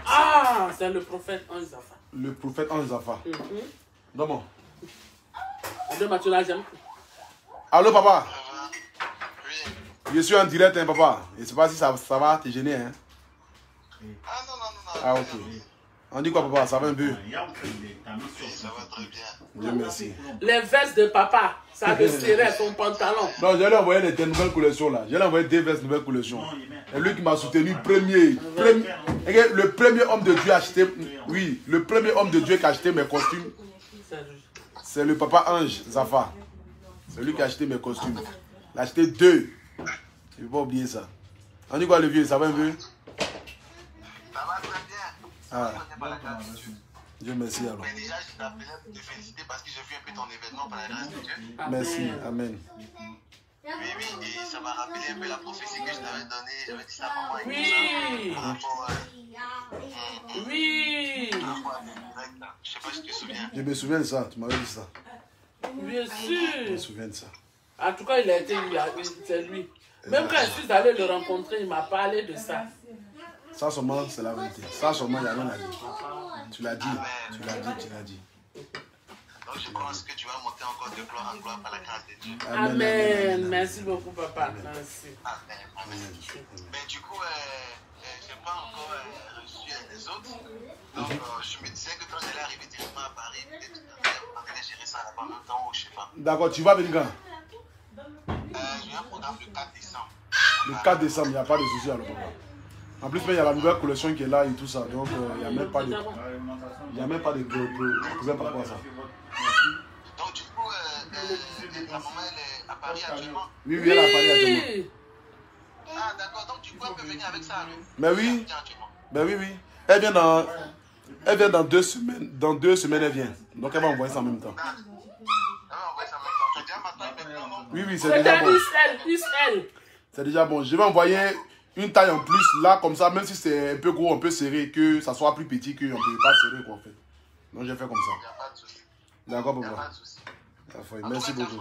Ah, c'est le prophète Ange Zafa. Le prophète Ange Zafa. Comment? Allô, papa? Oui. Je suis en direct, hein, papa. Je ne sais pas si ça va te gêner, hein? Ah non. Ah, ok. On dit quoi, papa? Ça va un peu? Oui, ça va très bien. Dieu merci. Les vestes de papa, ça le serrait son pantalon. Non, j'allais envoyer des nouvelles collections là. J'allais envoyer 2 vestes nouvelles collections. Et lui qui m'a soutenu premier. Le premier homme de Dieu a acheté. Oui, le premier homme de Dieu qui a acheté mes costumes. C'est le papa Ange Zafa. C'est lui qui a acheté mes costumes. Il a acheté 2. Je ne vais pas oublier ça. On dit quoi le vieux? Ça va un peu? Ça va très bien. Ah. Dieu merci alors. Mais déjà, je t'appelais pour te féliciter parce que j'ai vu un peu ton événement par la grâce de Dieu. Merci, amen. Oui, et ça m'a rappelé un peu la prophétie que je t'avais donnée. J'avais dit ça à maman. Oui. Par rapport à... Oui. Je sais pas si tu te souviens. Je me souviens de ça, tu m'avais dit ça. Bien sûr. Je me souviens de ça. En tout cas, il a été, c'est lui. Même quand je suis allé le rencontrer, il m'a parlé de ça. Ça seulement, c'est la vérité. Ça seulement, il n'y a rien à dire. Tu l'as dit, tu l'as dit. Donc je pense que tu vas monter encore de gloire en gloire par la grâce de Dieu. Amen. Merci beaucoup, papa. Merci. Amen. Amen. Mais du coup, je n'ai pas encore reçu les autres. Donc je me disais que quand j'allais arriver directement à Paris, peut-être on allait gérer ça là-bas en même temps ou je sais pas. D'accord, tu vas venir quand? J'ai un programme le 4 décembre. Le 4 décembre, il n'y a pas de souci alors, papa. En plus, il y a la nouvelle collection qui est là et tout ça. Donc, il n'y a même pas de problème par rapport à ça. Donc, du coup, la maman, elle est à Paris actuellement. Oui, elle est à Paris actuellement. Ah, d'accord. Donc, du coup, elle peut venir avec ça, lui. Mais oui. Ben oui, oui. Elle vient dans 2 semaines. Dans 2 semaines, elle vient. Donc, elle va envoyer ça en même temps. Elle va envoyer ça en même temps. Tu as déjà ma taille maintenant, non? Oui, oui, c'est déjà bon. C'est déjà bon. Je vais envoyer une taille en plus là, comme ça, même si c'est un peu gros, un peu serré, que ça soit plus petit, qu'on ne peut pas serrer, quoi, en fait. Donc, j'ai fait comme ça. Il n'y a pas de souci. D'accord, Il n'y a papa. pas de souci. Merci beaucoup.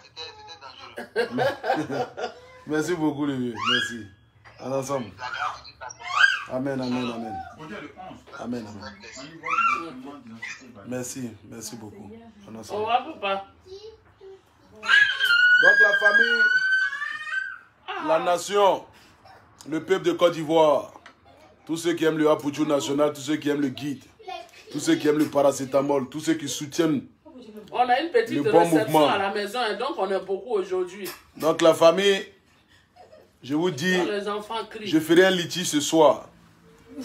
C'était dangereux. Merci beaucoup, les vieux. Merci. En ensemble. La grâce de Dieu passe. Amen, amen, amen. Amen. Amen, amen. Merci, merci beaucoup. En Au ensemble. revoir, papa. Donc la famille, la nation, le peuple de Côte d'Ivoire, tous ceux qui aiment le Apouchou national, tous ceux qui aiment le guide, tous ceux qui aiment le paracétamol, tous ceux qui soutiennent. On a une petite le bon réception mouvement à la maison et donc on est beaucoup aujourd'hui. Donc la famille, je vous dis, Les enfants crient. je ferai un litige ce soir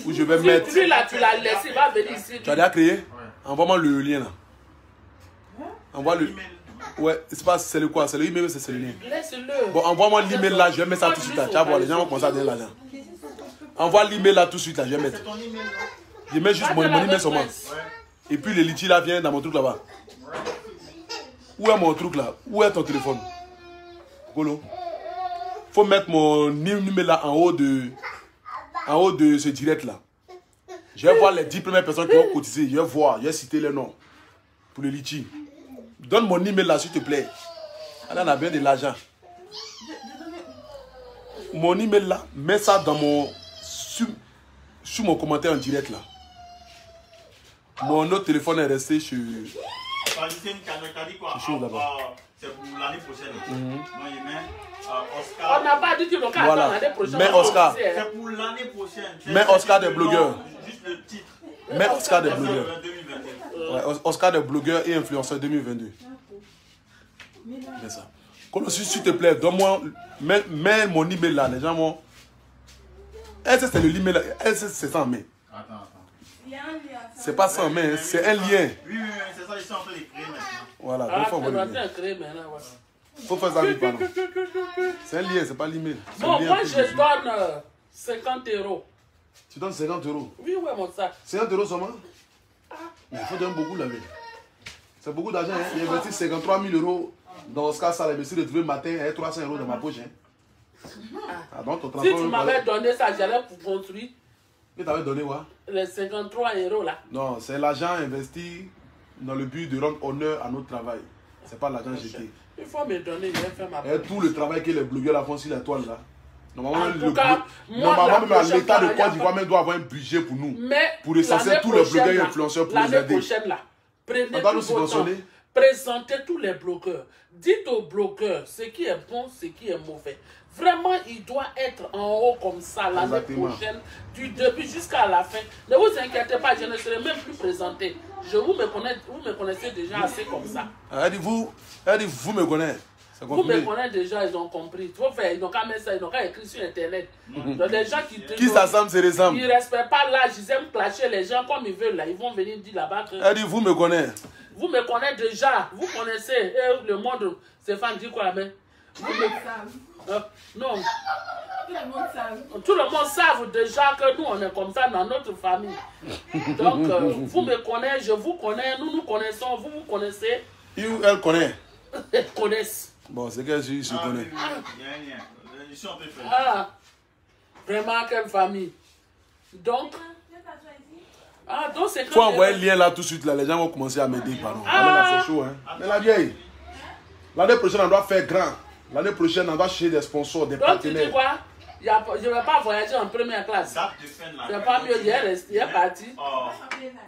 où je vais mettre... Lui là, tu l'as laissé, il va venir ici. Tu as déjà créé? Envoie-moi le lien là. Envoie le... Ouais, c'est le quoi? C'est le email, c'est le lien. Laisse-le. Bon, envoie-moi l'email là, je vais mettre ça tout de suite là. Tu vas voir, les gens vont commencer à donner l'argent. Envoie l'email là tout de suite là, je vais mettre. Je mets juste mon email seulement. Et puis le litige là vient dans mon truc là-bas. Où est mon truc là? Où est ton téléphone? Golo. Faut mettre mon numéro là en haut de ce direct là. Je vais voir les 10 premières personnes qui ont cotisé. Je vais voir, je vais citer les noms pour le litige. Donne mon email là s'il te plaît. Elle en a bien de l'argent. Mon email là, mets ça dans mon sur mon commentaire en direct là. Mon autre téléphone est resté chez... C'est pour l'année prochaine. Non, il met Oscar. On n'a pas dit que l'année prochaine. Mais Oscar. C'est pour l'année prochaine. Mais Oscar des blogueurs. Juste le titre. Mais Oscar des blogueurs. 2021. Ouais, Oscar des blogueurs et influenceurs 2022. C'est ça. Colossus, s'il te plaît, donne-moi. Mets mon email là. Les gens vont. Est-ce que c'est le email là? Est-ce que c'est ça en main? Attends. C'est pas ça en main, c'est un lien. Oui, c'est ça, ils sont en train de créer maintenant. Voilà, Ah, donc faut tu envoyer vas le lien. créer maintenant, voilà. Faut faire ça vite, pardon. C'est un lien, c'est pas l'email. C'est Bon, un lien moi que je donne 50 euros. Tu donnes 50 euros. Oui, ouais, mon sac. 50 euros seulement? Mais il faut donner beaucoup là. C'est beaucoup d'argent. Hein. J'ai investi 53 000 euros dans Oscar Saleh. Je me suis retrouvé le matin avec 300 euros dans ma poche. Hein. Ah, donc, ton Si transport, tu m'avais donné ça, j'allais pour construire que tu avais donné quoi? les 53 euros là. Non, c'est l'argent investi dans le but de rendre honneur à notre travail. C'est pas l'argent jeté. Il faut me donner, je vais faire ma Et tout le travail que les blogueurs là font sur la toile là. Normalement, En tout cas, moi, normalement la même l'État de prochaine Côte fois, d'Ivoire même doit avoir un budget pour nous. Mais pour recenser l'année tous les blogueurs et prochaine, influenceurs pour les l'année aider. prochaine là, prenez On doit tout nous votre temps. subventionner. Présentez tous les blogueurs. Dites aux blogueurs ce qui est bon, ce qui est mauvais. Vraiment, il doit être en haut comme ça l'année Exactement. prochaine, du début jusqu'à la fin. Ne vous inquiétez pas, je ne serai même plus présenté. Vous me connaissez déjà assez comme ça. Elle dit vous me connaissez. C'est Vous me compris. connaissez déjà, ils ont compris. Il faut faire, ils n'ont qu'à mettre ça, ils n'ont qu'à écrire sur Internet. Donc, les gens Qui s'assemble se ressemble. ils ne respectent pas l'âge, ils aiment clasher les gens comme ils veulent là. Ils vont venir dire là-bas que Elle dit vous me connaissez. vous me connaissez déjà, vous connaissez le monde. Stéphane dit quoi là mais non. Tout le monde savent déjà que nous on est comme ça dans notre famille. Donc vous me connaissez, je vous connais, nous nous connaissons, vous vous connaissez. Elle connaît. Ils connaissent. Bon, c'est qu'elle se connaît. Il y a un lien. Ils sont en train de faire. Ah, vraiment quelle famille. Donc, donc c'est Faut envoyer le lien là tout de suite là. Les gens vont commencer à m'aider, pardon. Là, c'est chaud, hein. Mais la vieille, l'année prochaine on doit faire grand. L'année prochaine on doit chercher des sponsors, des donc tu dis partenaires. quoi? Je ne vais pas voyager en première classe. Date de fin de la. C'est pas mieux, il est parti. Oh,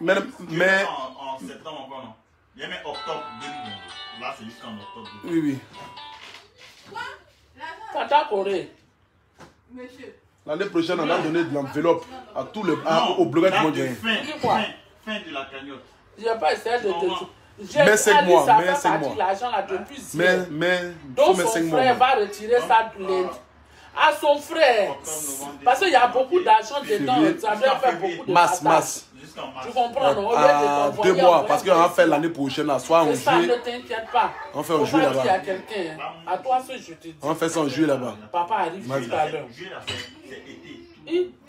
Mais en septembre encore, non? Il y a même octobre 2022. Là, c'est jusqu'en octobre 2022. Oui, oui. Tata Corée. L'année prochaine, on a donné de l'enveloppe à tous les aux blogueurs du monde. Fin de la cagnotte. Je n'ai pas essayé de te... Mais 5 mois, mais 5 mois. L'argent là depuis mais, donc son frère va retirer ça lundi. À son frère. Parce qu'il y a beaucoup d'argent dedans. Ça doit faire beaucoup de masse. Tu comprends, non? À 2 mois, parce qu'on va faire l'année prochaine, là, soit en juillet. Ça, ne t'inquiète pas. On fait en juillet là-bas. Il y a quelqu'un. À toi, ce je te dis. On fait ça en juillet là-bas. Papa arrive tout à l'heure.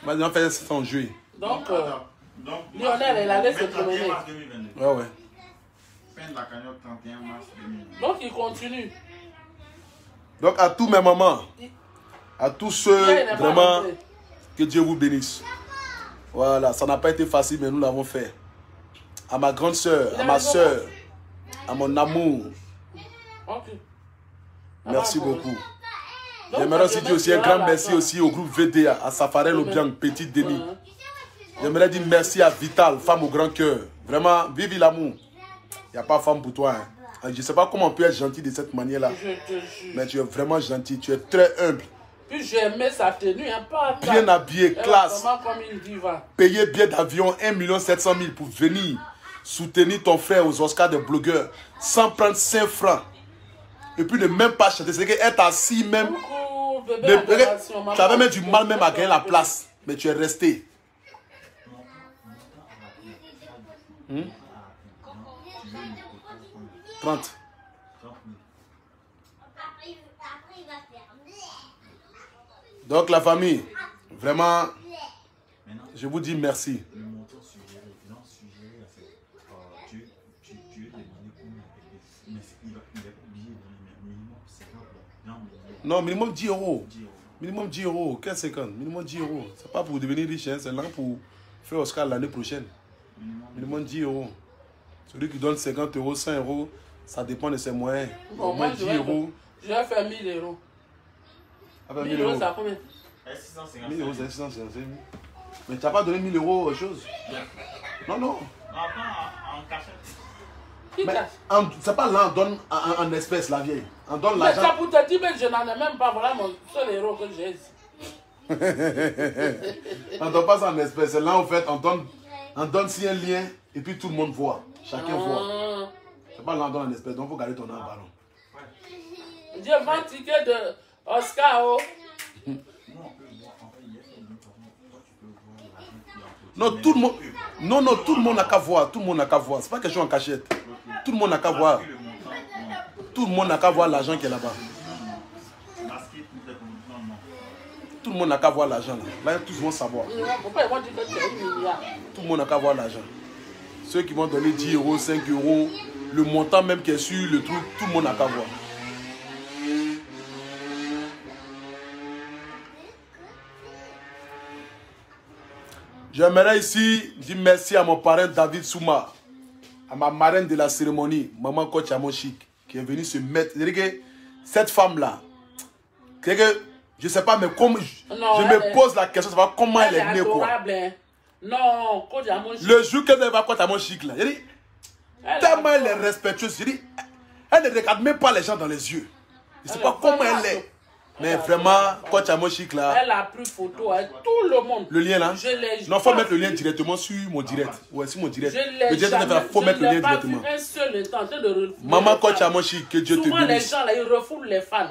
Vas-y, on fait ça en juillet. Donc, Lionel, il allait se promener. Ouais. Fin de la cagnotte 31 mars 2022. Donc, il continue. Donc, à tous mes mamans, à tous ceux, vraiment, que Dieu vous bénisse. Voilà, ça n'a pas été facile, mais nous l'avons fait. À ma grande soeur, à ma soeur, à mon amour. Okay. Merci beaucoup. J'aimerais aussi dire aussi un grand merci aussi au groupe VDA, à Safarel Obiang, Petit Denis. J'aimerais dire merci à Vital, femme au grand cœur. Vraiment, vive l'amour. Il n'y a pas de femme pour toi. Hein. Je ne sais pas comment on peut être gentil de cette manière-là. Mais tu es vraiment gentil, tu es très humble. Puis j'ai aimé sa tenue, hein, pas bien habillé, classe. Comme une diva. Payer billet d'avion 1 700 000 pour venir soutenir ton frère aux Oscars de blogueurs sans prendre 5 francs. Et puis ne même pas chanter. C'est qu'être assis même. Coucou, bébé, tu avais même du mal même à gagner la place. Mais tu es resté. 30. Donc la famille, vraiment, je vous dis merci. Non, minimum 10 euros. Minimum 10 euros. 15,50. Minimum 10 euros. C'est pas pour devenir riche, hein. C'est là pour faire Oscar l'année prochaine. Minimum 10 euros. Celui qui donne 50 euros, 100 euros, ça dépend de ses moyens. Bon, moi, 10 euros. Je vais faire 1000 euros. 1000 euros, ça combien? 1000 euros, c'est 650 000. Mais tu n'as pas donné 1000 euros aux choses. Non, non. En cachette. C'est pas là, on donne en espèces la vieille. On donne mais l'argent. ça pour te dire, mais je n'en ai même pas. Voilà mon seul héros que j'ai ici. On donne pas ça en espèces. Là, en fait, on donne si un lien et puis tout le monde voit. Chacun voit. C'est pas là, on donne en espèces. Donc, il faut garder ton argent en ballon. Dieu vend ticket de Oscar. Oh. Non, tout le monde. Non, tout le monde n'a qu'à voir. Tout le monde n'a qu'à voir. C'est pas quelque chose en cachette. Tout le monde n'a qu'à voir. Tout le monde n'a qu'à voir l'argent qui est là-bas. Tout le monde n'a qu'à voir l'argent là. Là, tous vont savoir. Pourquoi ils vont dire que tu es 1 milliard? Tout le monde n'a qu'à voir l'argent. Ceux qui vont donner 10 euros, 5 euros, le montant même qui est sur le truc, tout le monde n'a qu'à voir. J'aimerais ici dire merci à mon parrain David Souma, à ma marraine de la cérémonie, Maman Coach Amoshik, qui est venue se mettre. Cette femme-là, je ne sais pas, mais comme je me pose la question, savoir comment elle est née. Quoi. Non, Coach Amoshik. Le jour qu'elle va à Coach Amoshik, là, tellement elle est respectueuse, elle ne regarde même pas les gens dans les yeux. Je ne sais pas comment elle est. Mais vraiment, Coach Amoshik là. Elle a pris photo avec tout le monde. Le lien là. Non, il faut mettre le lien directement sur mon direct. Ouais, sur mon direct. Il faut mettre le lien directement. Un seul temps de Maman Coach Amoshik, que Dieu te bénisse. Souvent les gens là, ils refoulent les fans.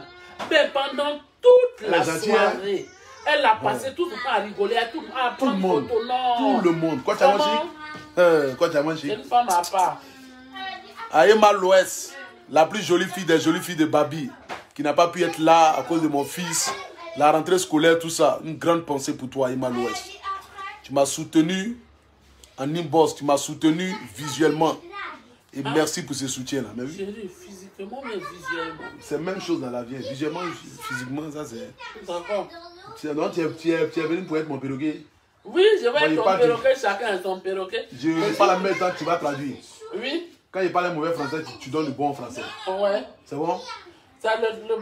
Mais pendant toute la soirée, elle a passé tout le temps à rigoler, à prendre photo. Tout le monde. Coach Amoshik. Coach Amoshik. C'est une femme à part. Aïma Loès, la plus jolie fille des jolies filles de Babi, qui n'a pas pu être là à cause de mon fils, la rentrée scolaire, tout ça. Une grande pensée pour toi, Aïma Loès. Tu m'as soutenu en inbox, tu m'as soutenu visuellement. Et merci pour ce soutien-là. Chérie, physiquement, mais visuellement. C'est la même chose dans la vie. Visuellement, physiquement, ça c'est... D'accord. Non, tu es venu pour être mon perroquet. Oui, je vais être ton perroquet, chacun est ton perroquet. Je parle en même temps, tu vas traduire. Oui. Quand il parle un mauvais français, tu donnes le bon français. Ouais. C'est bon? Ça,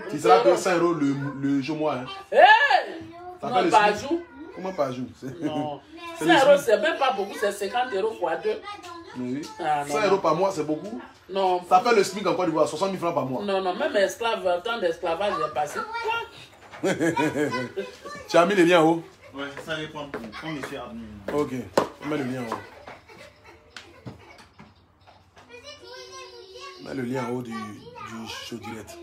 tu seras payé 5 € le jour mois. Hein. Hey! Non, Bajou. Comment par jour? Non. 100 euros, c'est même pas beaucoup, c'est 50 euros fois 2. Oui. Ah, 100 euros par mois, c'est beaucoup. Non. Ça fait le SMIC en Côte d'Ivoire, 60 000 francs par mois. Non, non, même esclave, temps d'esclavage est passé. Tu as mis le lien en haut? Ouais, ça dépend pour monsieur admin. Ok, on met le lien en haut. On met le lien en haut du show direct.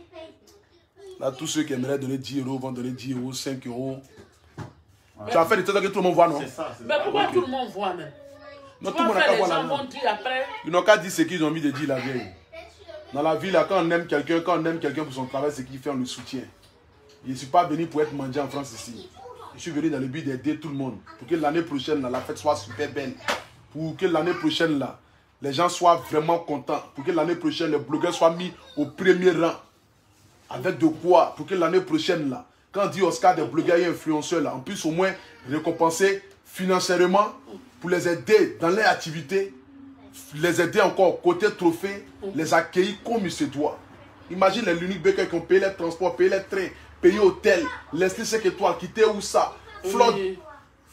Là, tous ceux qui aimeraient donner 10 euros vont donner 10 euros, 5 euros. Tu as fait des trucs que tout le monde voit, non? C'est ça, c'est Mais ça. pourquoi tout le monde voit même? Non, Tu tout le vas monde n'a faire, qu'à les voir gens là. vont dire après. Ils n'ont qu'à dire ce qu'ils ont envie de dire la vieille. Dans la vie, là, quand on aime quelqu'un, pour son travail, ce qu'il fait, on le soutient. Je ne suis pas venu pour être mendiant en France ici. Je suis venu dans le but d'aider tout le monde. Pour que l'année prochaine, là, la fête soit super belle. Pour que l'année prochaine, là, les gens soient vraiment contents. Pour que l'année prochaine, les blogueurs soient mis au premier rang. Avec de quoi? Pour que l'année prochaine, là, quand on dit Oscar des blogueurs et influenceurs, là, on puisse au moins récompenser financièrement pour les aider dans leur activité, les aider encore côté trophée, les accueillir comme il se doit. Imagine les l'unique Baker qui ont payé les transports, payé les trains, payé l'hôtel, laissé 5 étoiles, quitter où ça?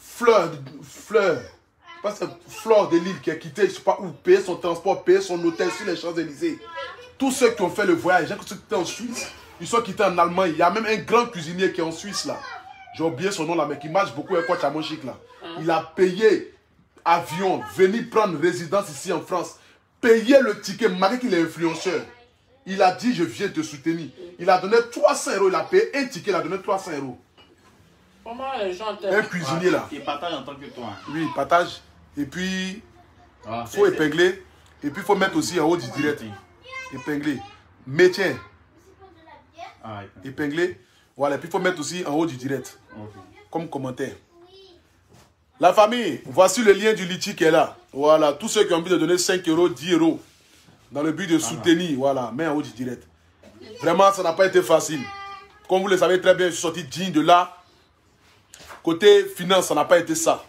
Fleur de Lille qui a quitté, je ne sais pas où, payer son transport, payer son hôtel sur les Champs-Élysées. Tous ceux qui ont fait le voyage, ceux qui étaient en Suisse, ils sont quittés en Allemagne. Il y a même un grand cuisinier qui est en Suisse là. J'ai oublié son nom là, mais qui marche beaucoup avec quoi Chamonchic là. Il a payé avion, venir prendre résidence ici en France, payer le ticket, malgré qu'il est influenceur. Il a dit, je viens te soutenir. Il a donné 300 euros, il a payé un ticket, il a donné 300 euros. Comment les gens Un cuisinier là. Il partage en tant que toi. Oui, il partage. Et puis, Ah, il faut épingler. Et puis, il faut mettre aussi en haut du direct. Épingler. Métier. Ah, Épingler. Voilà. Et puis, il faut mettre aussi en haut du direct. ok. Comme commentaire. La famille, voici le lien du litchi qui est là. Voilà. Tous ceux qui ont envie de donner 5 euros, 10 euros. Dans le but de soutenir. Voilà. Mets en haut du direct. Vraiment, ça n'a pas été facile. Comme vous le savez très bien, je suis sorti digne de là. Côté finance, ça n'a pas été ça.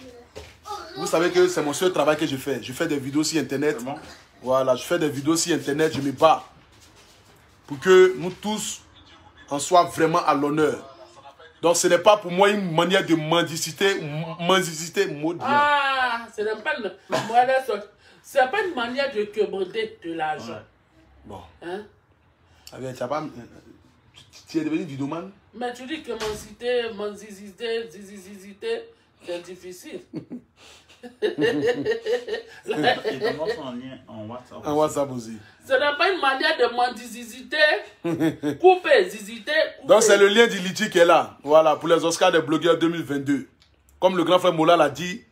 Vous savez que c'est mon seul travail que je fais. Je fais des vidéos sur Internet. Bon. Voilà, je fais des vidéos sur Internet, je me bats. Pour que nous tous en soient vraiment à l'honneur. Donc ce n'est pas pour moi une manière de mendicité, maudit. Ah, ce n'est pas une manière de québrander de l'argent. Ouais. Bon. Hein? Tu es devenu vidéoman? Mais tu dis que zizizité, c'est difficile. Et comment son lien en WhatsApp? En WhatsApp aussi. Ce n'est pas une manière de mendicité. Couper, zizité, couper. Donc c'est le lien du litchi qui est là. Voilà, pour les Oscars des blogueurs 2022. Comme le grand frère Mola l'a dit,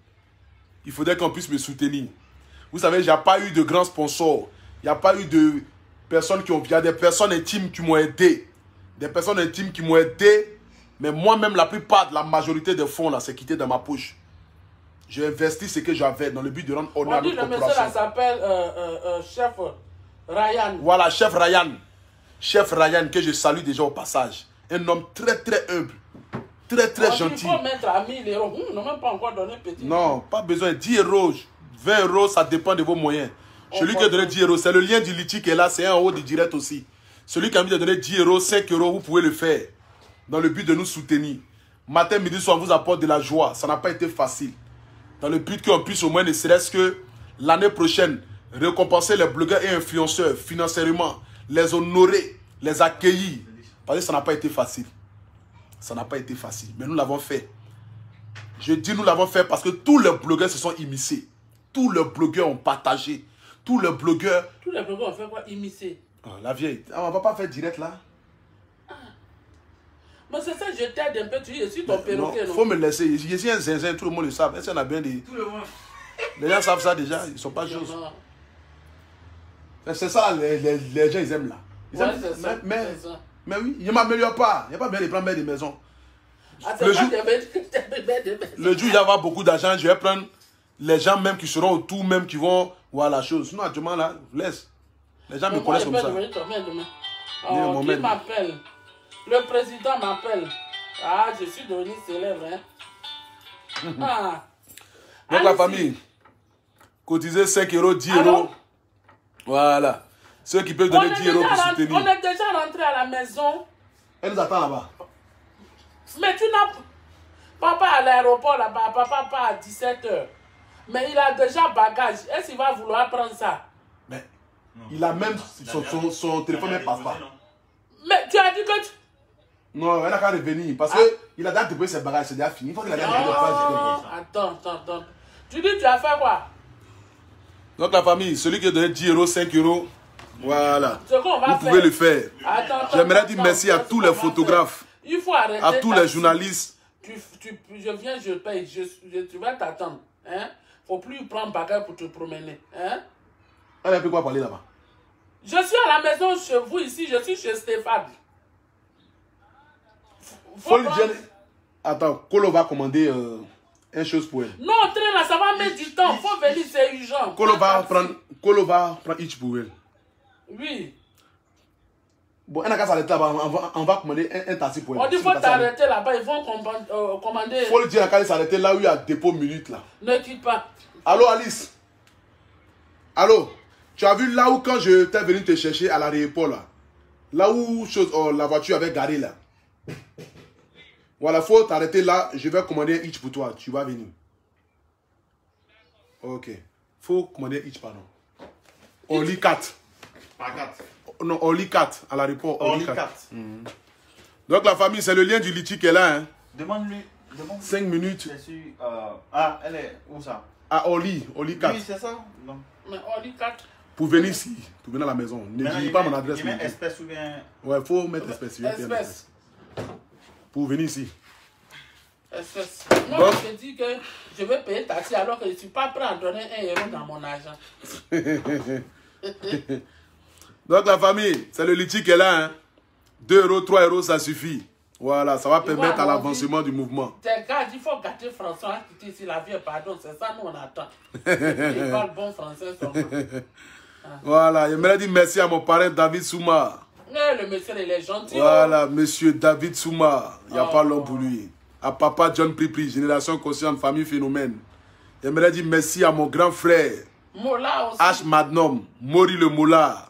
il faudrait qu'on puisse me soutenir. Vous savez, il n'y a pas eu de grands sponsors. Il n'y a pas eu de personnes qui ont... Il y a des personnes intimes qui m'ont aidé. Des personnes intimes qui m'ont aidé. Mais moi-même, la plupart de la majorité des fonds, là, c'est quitté dans ma poche. J'ai investi ce que j'avais dans le but de rendre honneur à On dit notre le monsieur là corporation. s'appelle Chef Ryan. Voilà, Chef Ryan. Chef Ryan, que je salue déjà au passage. Un homme très, très humble. Très, très gentil. Il faut mettre à 1000 euros. On n'a même pas encore donné petit. Non, pas besoin. 10 euros, 20 euros, ça dépend de vos moyens. Celui qui a donné 10 euros, c'est le lien du litchi qui est là, c'est en haut du direct aussi. Celui qui a envie de donner 10 euros, 5 euros, vous pouvez le faire. Dans le but de nous soutenir. Matin, midi, soir, on vous apporte de la joie. Ça n'a pas été facile. Dans le but qu'on puisse au moins ne serait-ce que l'année prochaine récompenser les blogueurs et influenceurs financièrement, les honorer, les accueillir. Parce que ça n'a pas été facile. Ça n'a pas été facile. Mais nous l'avons fait. Je dis nous l'avons fait parce que tous les blogueurs se sont immiscés. Tous les blogueurs ont partagé. Tous les blogueurs... Tous les blogueurs ont fait quoi? Immiscer. Oh, la vieille. Ah, on ne va pas faire direct là. Mais c'est ça, je t'aide un peu. Tu dis, je suis ton perroquet, non? Il faut me laisser. Je suis un zinzin, tout le monde le sait. Est-ce qu'on a bien dit? Tout le monde. Les gens savent ça déjà. Ils ne sont pas choses. Non. C'est ça, les gens, ils aiment là. Ils Ouais, aiment, c'est ça. mais C'est ça. oui, je ne m'améliore pas. Il n'y a pas bien de prendre des maisons. Ah, Le c'est jour- pas des bébés. Le jour où il va y avoir beaucoup d'argent, je vais prendre les gens même qui seront autour, même qui vont voir la chose. Sinon, actuellement, là, laisse. Les gens me connaissent comme ça. Demain. Viens, Oh, mon qui maître. m'appelle? Le président m'appelle. Ah, je suis devenu célèbre, hein? Ah. Donc, la Allez-y. famille, cotiser 5 euros, 10 Allô? euros. Voilà. Ceux qui peuvent donner 10 euros pour on soutenir. est déjà rentré à la maison. Elle nous attend là-bas. Mais tu n'as... Papa à l'aéroport là-bas, papa part à 17h. Mais il a déjà bagage. Est-ce qu'il va vouloir prendre ça? Mais il a même son téléphone, même passe pas. Mais tu as dit que tu... Non, elle n'a qu'à revenir. Parce qu'il a déjà déposé ses bagages, c'est déjà fini. Il faut qu'il a déjà déposé. Attends. Tu dis tu as fait quoi? Donc la famille, celui qui a donné 10 euros, 5 euros, voilà. Vous pouvez le faire. J'aimerais dire merci à tous les photographes, il faut arrêter, à tous les journalistes. Je viens, je paye, tu vas t'attendre. Hein? Faut plus prendre bagage pour te promener. Hein? Elle a pu quoi parler là-bas? Je suis à la maison chez vous ici, je suis chez Stéphane. Faut le dire. Attends, Kolo va commander une chose pour elle. Non, train là, ça va mettre du temps. Faut venir, c'est urgent. Kolo va prendre each pour elle. Oui. Bon, elle n'a qu'à s'arrêter là-bas. On va commander un taxi pour elle. On dit faut t'arrêter là-bas, ils vont commander. Faut le dire à qu'elle s'arrêter là où il y a dépôt minute là. Ne quitte pas. Allô Alice? Allô? Tu as vu là où quand je t'ai venu te chercher à l'aéroport là? Là où la voiture avait garé là. Voilà, faut t'arrêter là. Je vais commander un hitch pour toi. Tu vas venir. Ok. Faut commander un hitch, pardon. Only 4. Pas 4. Non, only 4 à l'aéroport. Only 4. Donc la famille, c'est le lien du litchi qui est là. Hein. Demande-lui. 5 minutes. Ah, elle est où ça? À Oli 4. Oui, c'est ça. Non. Mais Oli 4. Pour venir ici, pour venir à la maison. Ne dis pas mon adresse. Il met espèce ou bien... Ouais, faut mettre espèce. Espèce. Pour venir ici. Espèce. Moi, je te dis que je vais payer taxi alors que je ne suis pas prêt à donner 1 euro dans mon argent. Donc la famille, c'est le litchi qui est là. Hein. 2 euros, 3 euros, ça suffit. Voilà, ça va permettre à l'avancement du mouvement. Tes gars, il faut gâter François qui ici la vie, pardon, c'est ça nous on attend. Il parle bon français seulement. Voilà, j'aimerais dire merci à mon parrain David Souma. Le monsieur, il est gentil. Voilà, monsieur David Souma. Il n'y a pas long pour lui. À papa John Pripri, Génération Consciente, Famille Phénomène. J'aimerais dire merci à mon grand frère. Mola aussi. H. Magnum, Mori le Mola.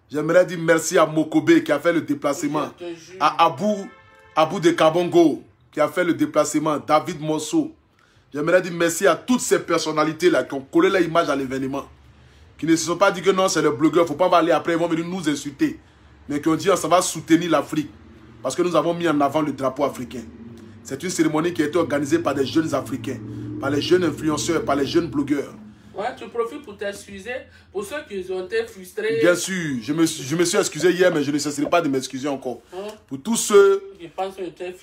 J'aimerais dire merci à Mokobe qui a fait le déplacement. À Abou de Kabongo qui a fait le déplacement. David Mosso. J'aimerais dire merci à toutes ces personnalités-là qui ont collé l'image à l'événement. Qui ne se sont pas dit que non, c'est le blogueur, il ne faut pas aller après, ils vont venir nous insulter. Mais qui ont dit, ça va soutenir l'Afrique. Parce que nous avons mis en avant le drapeau africain. C'est une cérémonie qui a été organisée par des jeunes Africains, par les jeunes influenceurs, par les jeunes blogueurs. Ouais, tu profites pour t'excuser pour ceux qui ont été frustrés. Bien sûr, je me suis excusé hier, mais je ne cesserai pas de m'excuser encore. Pour tous ceux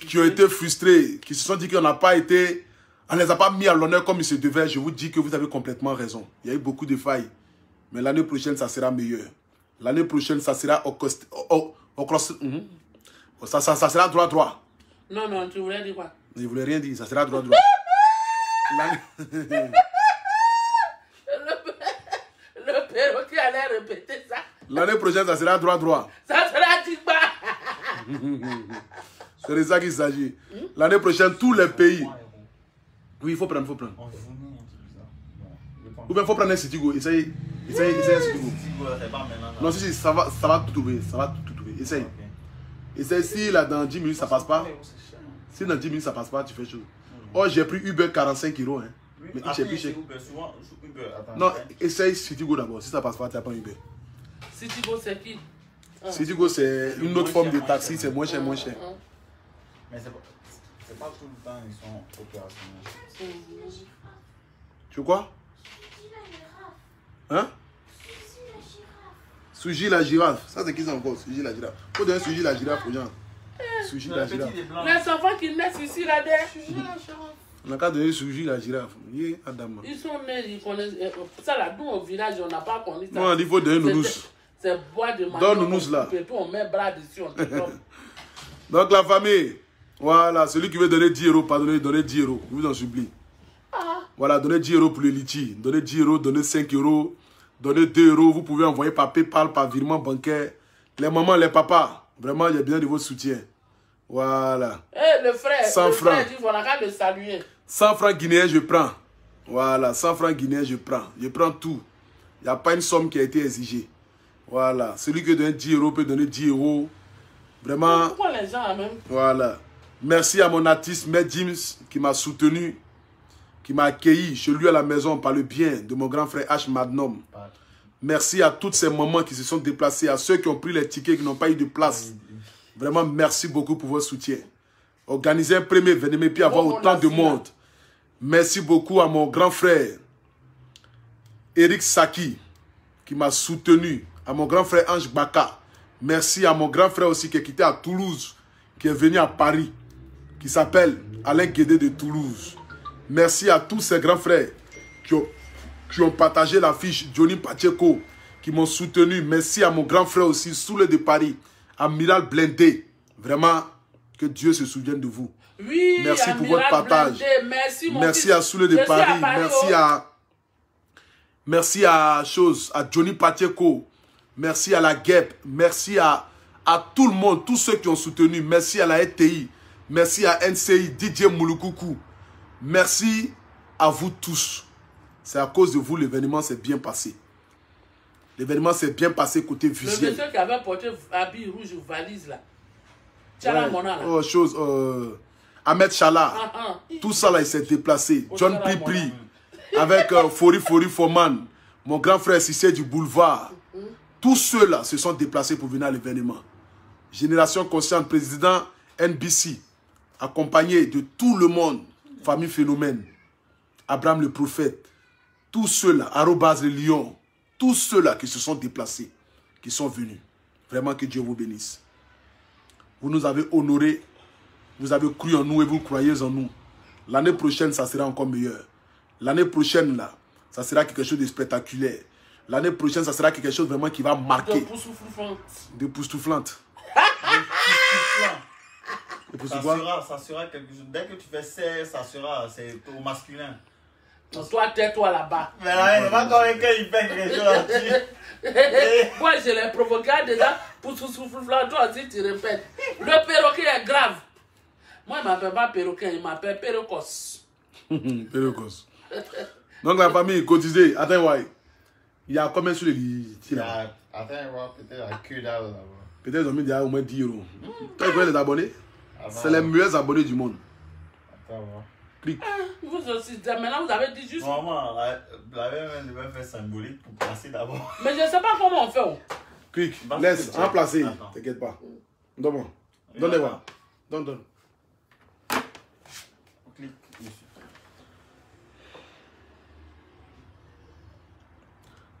qui ont été frustrés, qui se sont dit qu'on n'a pas été, on ne les a pas mis à l'honneur comme il se devait, je vous dis que vous avez complètement raison. Il y a eu beaucoup de failles. Mais l'année prochaine, ça sera meilleur. L'année prochaine, ça sera ça sera droit. Non, tu voulais dire quoi? Je ne voulais rien dire, ça sera droit. Le perroquet allait répéter ça. L'année prochaine, ça sera droit. Ça sera du bas. C'est de ça qu'il s'agit. L'année prochaine, tous les pays. Oui, il faut prendre. Ou bien il faut prendre un Citigo. Essaye un Citigo. Non, si, ça va tout trouver. Essaye. Essaye, si là, dans 10 minutes, ça passe pas. Si dans 10 minutes, ça passe pas, tu fais chose. Oh, j'ai pris Uber 45 euros. Hein. Mais j'ai pris chez... Non, essaye Citigo d'abord. Si ça passe pas, tu n'as pas Uber. Citigo, c'est qui? Citigo, c'est une autre forme de taxi. C'est moins cher. Mais c'est pas tout le temps ils sont opérationnels. Tu quoi? Hein? Suji la girafe. Ça, c'est qui ça encore? Suji la girafe. Faut donner Suji la girafe aux gens. Suji la girafe. Les enfants qui naissent ici, là-dedans. On a qu'à donner Suji la girafe. Adam. Ils sont nés, ils connaissent. Ça, là, nous, au village, on n'a pas connu ça. Non, il faut donner nounous. C'est bois de manioc. Donne nounous là. Et puis, on met bras dessus, on te donne. Donc, la famille. Voilà, celui qui veut donner 10 euros, pardonnez, donnez 10 euros. Je vous en supplie. Voilà, donnez 10 euros pour le litchi. Donnez 10 euros, donnez 5 euros, donnez 2 euros. Vous pouvez envoyer par PayPal, par virement bancaire. Les mamans, les papas, vraiment, il y a besoin de votre soutien. Voilà. Le frère, 100 francs. Frère dit, voilà, qu'à le saluer. 100 francs guinéens, je prends. Voilà, 100 francs guinéens, je prends. Je prends tout. Il n'y a pas une somme qui a été exigée. Voilà. Celui qui donne 10 euros peut donner 10 euros. Vraiment. Pourquoi les gens, même? Voilà. Merci à mon artiste, Maître James, qui m'a soutenu, qui m'a accueilli chez lui à la maison par le bien de mon grand frère H. Magnum. Merci à toutes ces mamans qui se sont déplacées, à ceux qui ont pris les tickets, qui n'ont pas eu de place. Vraiment, merci beaucoup pour votre soutien. Organiser un premier événement et puis avoir autant de monde. Merci beaucoup à mon grand frère, Eric Saki, qui m'a soutenu. À mon grand frère Ange Baka. Merci à mon grand frère aussi qui est quitté à Toulouse, qui est venu à Paris, qui s'appelle Alain Guédé de Toulouse. Merci à tous ces grands frères qui ont partagé l'affiche, Johnny Pacheco, qui m'ont soutenu. Merci à mon grand frère aussi, Soule de Paris, Amiral Blindé. Vraiment, que Dieu se souvienne de vous. Oui, merci pour votre partage. Merci à Soule de Paris. Merci à Johnny Pacheco. Merci à la GEP. Merci à tout le monde, tous ceux qui ont soutenu. Merci à la RTI. Merci à NCI, DJ Moulukoukou. Merci à vous tous. C'est à cause de vous l'événement s'est bien passé. L'événement s'est bien passé côté visuel. Le monsieur qui avait porté habit rouge ou valise là. Chala Mona là. Oh, Ahmed Chala. Tout ça là, il s'est déplacé. John Pripri. Avec Fori Foman. Mon grand frère Cissé du Boulevard. Tous ceux-là se sont déplacés pour venir à l'événement. Génération Consciente, président NBC, accompagné de tout le monde, famille Phénomène, Abraham le prophète, tous ceux-là, Arobase le Lion, tous ceux-là qui se sont déplacés, qui sont venus. Vraiment que Dieu vous bénisse. Vous nous avez honorés, vous avez cru en nous et vous croyez en nous. L'année prochaine, ça sera encore meilleur. L'année prochaine, là, ça sera quelque chose de spectaculaire. L'année prochaine, ça sera quelque chose vraiment qui va marquer. De poustouflante. Ça sera quelque chose. Dès que tu fais ça sera, c'est au masculin. Toi, tais-toi là-bas. Mais là, il va quand même qu'il fait quelque chose là-dessus. Moi, je l'ai provoqué déjà pour soufflant. Toi aussi, tu répètes. Le perroquet est grave. Moi, il ne m'appelle pas perroquet, il m'appelle perrocos. Perrocos. Donc, la famille, cotisée. Attends, ouais. Il y a combien sur les lits? Attends, peut-être à queue là. Peut-être ils ont mis déjà au moins 10 €. Toi, tu connais les abonnés? C'est les meilleurs abonnés du monde. Attends, voir. Clique. Vous aussi, maintenant vous avez dit juste. Maman, la même devait faire symbolique pour placer d'abord. Mais je ne sais pas comment on fait. Clique, laisse, remplacer. T'inquiète pas. Donne-moi. Donne-les-moi. Donne. Clique dessus.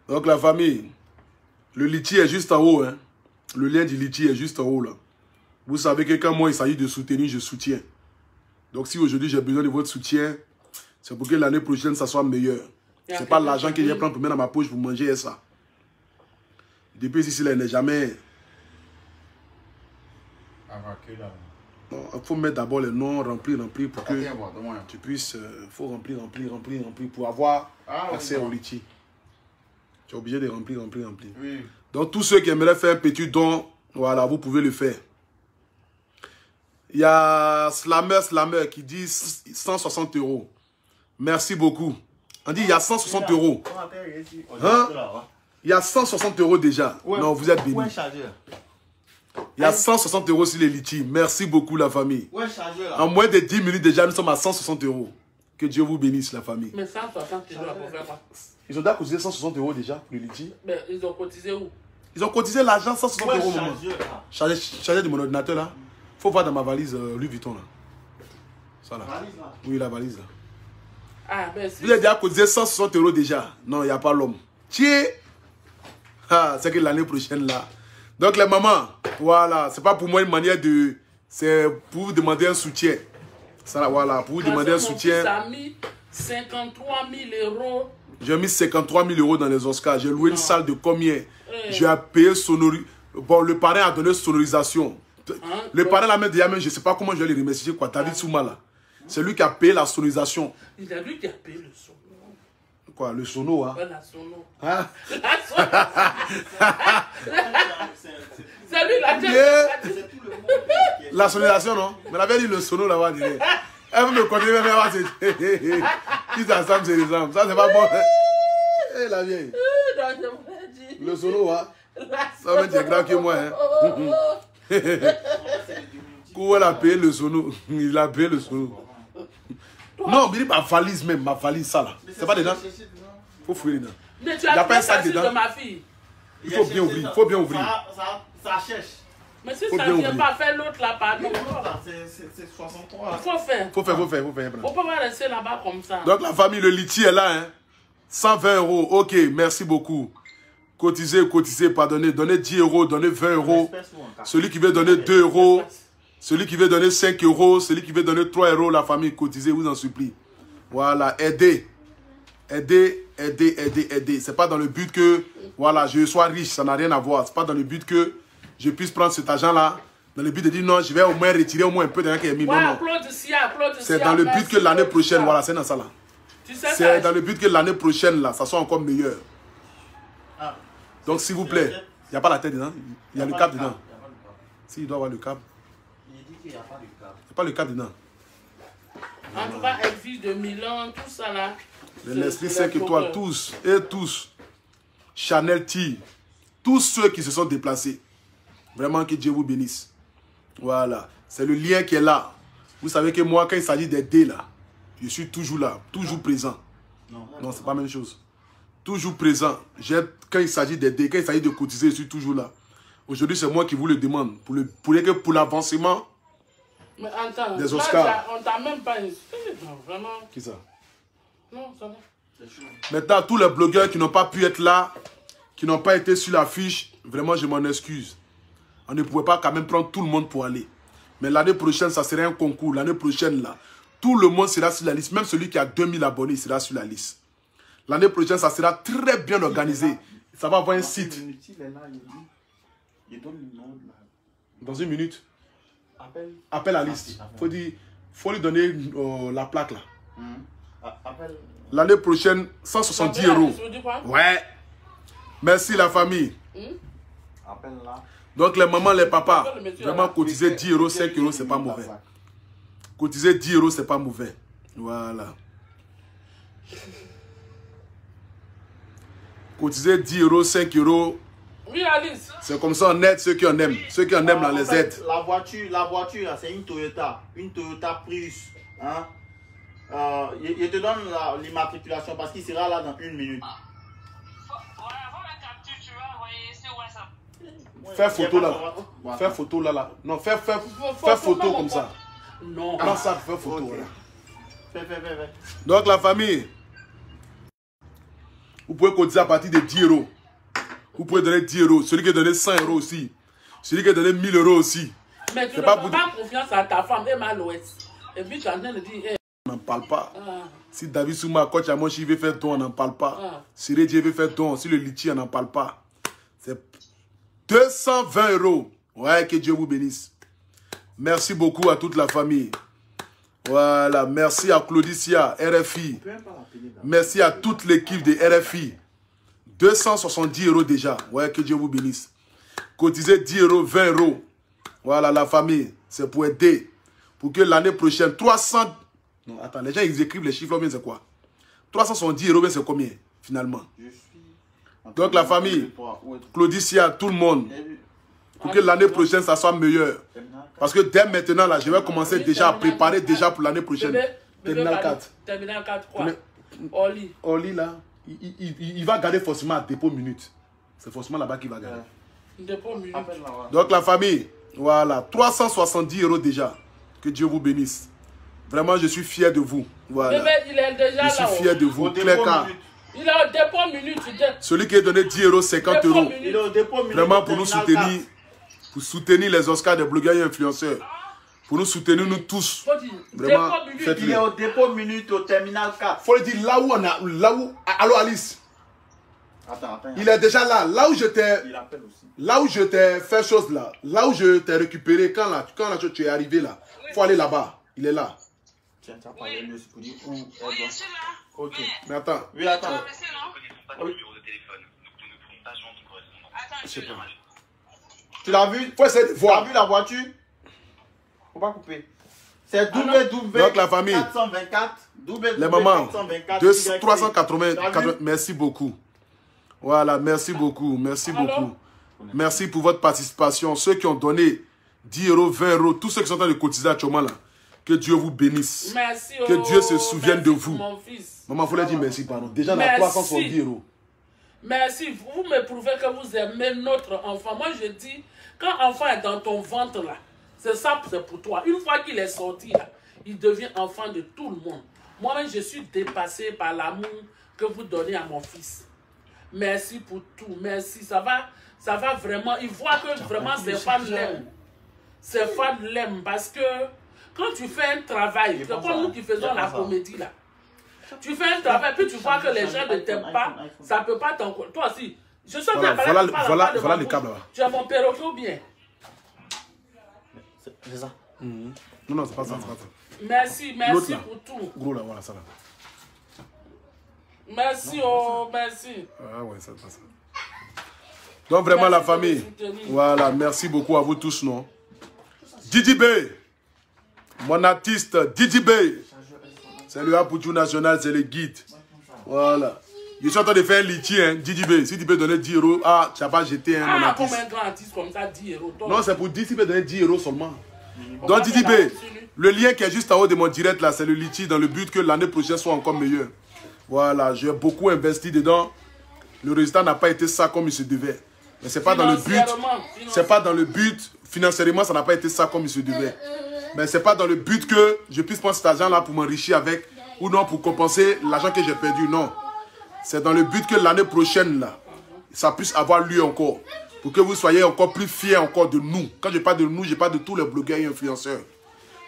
Donc la famille, le litchi est juste en haut. Hein. Le lien du litchi est juste en haut là. Vous savez que quand moi il s'agit de soutenir, je soutiens. Donc si aujourd'hui j'ai besoin de votre soutien, c'est pour que l'année prochaine ça soit meilleur. C'est pas l'argent que je prends pour mettre dans ma poche pour manger ça. Depuis ici, il n'est jamais... Non, il faut mettre d'abord les noms, remplir pour que tu puisses... Il faut remplir pour avoir accès au litchi. Tu es obligé de remplir. Oui. Donc tous ceux qui aimeraient faire un petit don, voilà, vous pouvez le faire. Il y a Slammer qui dit 160 €. Merci beaucoup. On dit il y a 160 €. Hein? Il y a 160 € déjà. Non, vous êtes bénis. Il y a 160 € sur les litchis. Merci beaucoup la famille. En moins de 10 minutes déjà, nous sommes à 160 €. Que Dieu vous bénisse la famille. Mais 160 € pour faire quoi? Ils ont déjà cotisé 160 € déjà pour le litchi. Mais ils ont cotisé où? Ils ont cotisé l'argent 160 €. Chargé de mon ordinateur là. Faut voir dans ma valise Louis Vuitton là. Ça là. Oui, la valise là. Ah, ben si. Vous avez déjà cotisé 160 € déjà. Non, il n'y a pas l'homme. Tiens. Ah, c'est que l'année prochaine là. Donc les mamans, voilà, c'est pas pour moi une manière de... C'est pour vous demander un soutien. Ça là, voilà, pour vous demander un soutien. Ça a mis 53 000 €. J'ai mis 53 000 € dans les Oscars. J'ai loué une salle de combien? J'ai payé sonorisation. Bon, le parrain a donné sonorisation. Le parrain là même déjà, je ne sais pas comment je vais les remercier quoi. David Souma là. C'est lui qui a payé la sonorisation. Il a lui qui a payé le sono. Quoi, le sono hein? La sono. Hein? C'est lui la tête. La sonorisation non? Mais elle avait dit le sono là-bas. Elle veut me continuer même à dire. Qui s'assemble, c'est les hommes. Ça c'est pas bon. Eh la vieille. Le sono hein? Ça va être grave que moi hein? Kouel a payé le sono. Il a payé le sono. Non, mais ma valise même, ma valise, ça là. C'est pas dedans. Faut fouiller dedans. Mais tu as pris ça de ma fille. Il faut bien ouvrir. Faut bien ouvrir. Ça cherche. Mais si ça ne vient pas faire l'autre là, pardon. C'est 63. Faut faire. Faut faire. On peut pas rester là-bas comme ça. Donc la famille, le litier est là. Hein. 120 €. Ok, merci beaucoup. Cotisez, pardonnez. Donnez 10 €, donnez 20 €. Celui qui veut donner 2 €. Celui qui veut donner 5 €. Celui qui veut donner 3 €. La famille, cotisez, vous en supplie. Voilà, aidez. Aidez. C'est pas dans le but que voilà, je sois riche. Ça n'a rien à voir. C'est pas dans le but que je puisse prendre cet argent-là. Dans le but de dire non, je vais au moins retirer au moins un peu de l'argent qui est mis. Ouais, non. C'est dans le but que l'année prochaine, voilà, c'est dans ça là. C'est dans le but que l'année prochaine, là, ça soit encore meilleur. Ah. Donc, s'il vous plaît, il n'y a pas la tête dedans. Il y a le câble dedans. Si, il doit avoir le câble. Il dit qu'il n'y a pas de câble. Il n'y a pas le câble dedans. En tout cas, Elvis de Milan, tout ça là. Le Nestlé 5 étoiles, tous, et tous. Chanel T. Tous ceux qui se sont déplacés. Vraiment que Dieu vous bénisse. Voilà. C'est le lien qui est là. Vous savez que moi, quand il s'agit d'aider là, je suis toujours là, toujours présent. Non, c'est pas la même chose. Toujours présent. Quand il s'agit d'aider, quand il s'agit de cotiser, je suis toujours là. Aujourd'hui, c'est moi qui vous le demande. Pour l'avancement des Oscars. Là, on t'a même pas inscrit. Non, vraiment. Qui ça? Non, ça va. Maintenant, tous les blogueurs qui n'ont pas pu être là, qui n'ont pas été sur l'affiche, vraiment, je m'en excuse. On ne pouvait pas quand même prendre tout le monde pour aller. Mais l'année prochaine, ça serait un concours. L'année prochaine, là, tout le monde sera sur la liste. Même celui qui a 2000 abonnés, il sera sur la liste. L'année prochaine, ça sera très bien organisé. Ça va avoir un site. Dans une minute. Appelle la liste. Faut lui donner la plaque là. L'année prochaine, 170 €. Ouais. Merci la famille. Donc les mamans, les papas, vraiment cotiser 10 €, 5 €, c'est pas mauvais. Cotiser 10 €, c'est pas mauvais. Voilà. Cotiser 10 €, 5 €. Oui, Alice. C'est comme ça on aide ceux qui en aiment. Ceux qui en aiment, on les aide. La voiture, c'est une Toyota. Une Toyota Prius. Hein? Je te donne l'immatriculation parce qu'il sera là dans 1 minute. Fais photo là. Fais photo là. Non, fais photo comme ça. Non. Non, ça, fais photo là. Fais. Donc la famille, vous pouvez cotiser à partir de 10 €. Vous pouvez donner 10 €. Celui qui a donné 100 € aussi. Celui qui a donné 1000 € aussi. Mais tu ne fais pas confiance à ta femme, elle m'a l'ouest. Et puis tu es en train de dire... Hey. On n'en parle pas. Si David Souma, coach Amoshi veut faire don, on n'en parle pas. Si Redje veut faire don, si le Litchi, on n'en parle pas. C'est 220 €. Ouais, que Dieu vous bénisse. Merci beaucoup à toute la famille. Voilà, merci à Claudicia, RFI. Merci à toute l'équipe de RFI. 270 € déjà. Ouais, que Dieu vous bénisse. Cotisez 10 €, 20 €. Voilà, la famille. C'est pour aider. Pour que l'année prochaine, 300... Non, attends, les gens, ils écrivent les chiffres, mais c'est quoi? 370 €, c'est combien, finalement? Donc, la famille, Claudicia, tout le monde. Pour que l'année prochaine, ça soit meilleur. Parce que dès maintenant, là, je vais commencer déjà à préparer déjà pour l'année prochaine. Terminal 4. Terminal 4, quoi? Oli. Oli, là, il va garder forcément à dépôt minute. C'est forcément là-bas qu'il va garder. Dépôt minute. Donc, la famille, voilà, 370 € déjà. Que Dieu vous bénisse. Vraiment, je suis fier de vous. Voilà. Bébé, il est déjà là. Je suis fier de vous. Clairement. Il est au dépôt minute. Celui qui a donné 10 €, 50 €. Il est au dépôt minute. Vraiment pour nous soutenir. Pour soutenir les Oscars des blogueurs et influenceurs. Pour nous soutenir, nous tous. Vraiment, faites-le. Il est au dépôt minute au terminal 4. Faut le dire là où on a. Là où. Allô Alice. Attends. Il est déjà là. Là où je t'ai. Là où je t'ai fait chose là. Là où je t'ai récupéré. Quand tu es arrivé là. Faut aller là-bas. Il est là. Tiens, tu as parlé mieux pour dire où. Oui, je suis là. Ok. Mais attends. Oui, attends. Tu vas rester, non? Nous ne connaissons pas ton numéro de téléphone, donc nous ne pouvons pas joindre ton correspondant. Attends, je suis là. Tu l'as vu? Faut essayer de Tu as voir. vu la voiture? Faut pas couper. C'est WW. Donc la famille. 424. Les mamans. 424. 380. Merci beaucoup. Voilà, merci beaucoup. Merci beaucoup. Merci pour votre participation. Ceux qui ont donné 10 euros, 20 euros, tous ceux qui sont en train de cotiser actuellement là, que Dieu vous bénisse. Merci. Que Dieu se souvienne de vous. Mon fils. Maman, il faut leur dire merci, pardon. Déjà, on a 370 euros. Merci. Vous me prouvez que vous aimez notre enfant. Moi, je dis, quand l'enfant est dans ton ventre là, c'est ça, c'est pour toi. Une fois qu'il est sorti là, il devient enfant de tout le monde. Moi-même, je suis dépassé par l'amour que vous donnez à mon fils. Merci pour tout. Merci. Ça va vraiment. Il voit que vraiment ses fans l'aiment. Ses fans l'aiment parce que quand tu fais un travail, c'est comme nous qui faisons la comédie là. Tu fais un travail, puis tu vois que les gens ne t'aiment pas, ça ne peut pas t'encourager. Toi aussi, je sens que voilà les câbles là. Tu as mon perroquet ou bien? C'est ça. Non, c'est pas ça, c'est pas ça. Merci pour tout. Gros là, voilà, ça là. Merci, oh, merci. Ah ouais, ça passe. Donc vraiment merci la famille. Voilà, merci beaucoup à vous tous, non? Didi B, mon artiste Didi B. C'est le Apoutou National, c'est le guide. Voilà. Je suis en train de faire un litchi, hein, Didi B. Si tu peux donner 10 euros, ah, tu n'as pas jeté un mon artiste. Comme un grand artiste comme ça, 10 euros. Non, c'est pour 10, tu peux donner 10 euros seulement. Donc Didi B, le lien qui est juste en haut de mon direct là, c'est le litchi dans le but que l'année prochaine soit encore meilleure. Voilà, j'ai beaucoup investi dedans. Le résultat n'a pas été ça comme il se devait. Mais c'est pas dans le but. C'est pas dans le but. Financièrement, ça n'a pas été ça comme il se devait. Mais c'est pas dans le but que je puisse prendre cet argent-là pour m'enrichir avec. Ou non, pour compenser l'argent que j'ai perdu. Non. C'est dans le but que l'année prochaine, là, ça puisse avoir lieu encore. Pour que vous soyez encore plus fiers encore de nous. Quand je parle de nous, je parle de tous les blogueurs et influenceurs.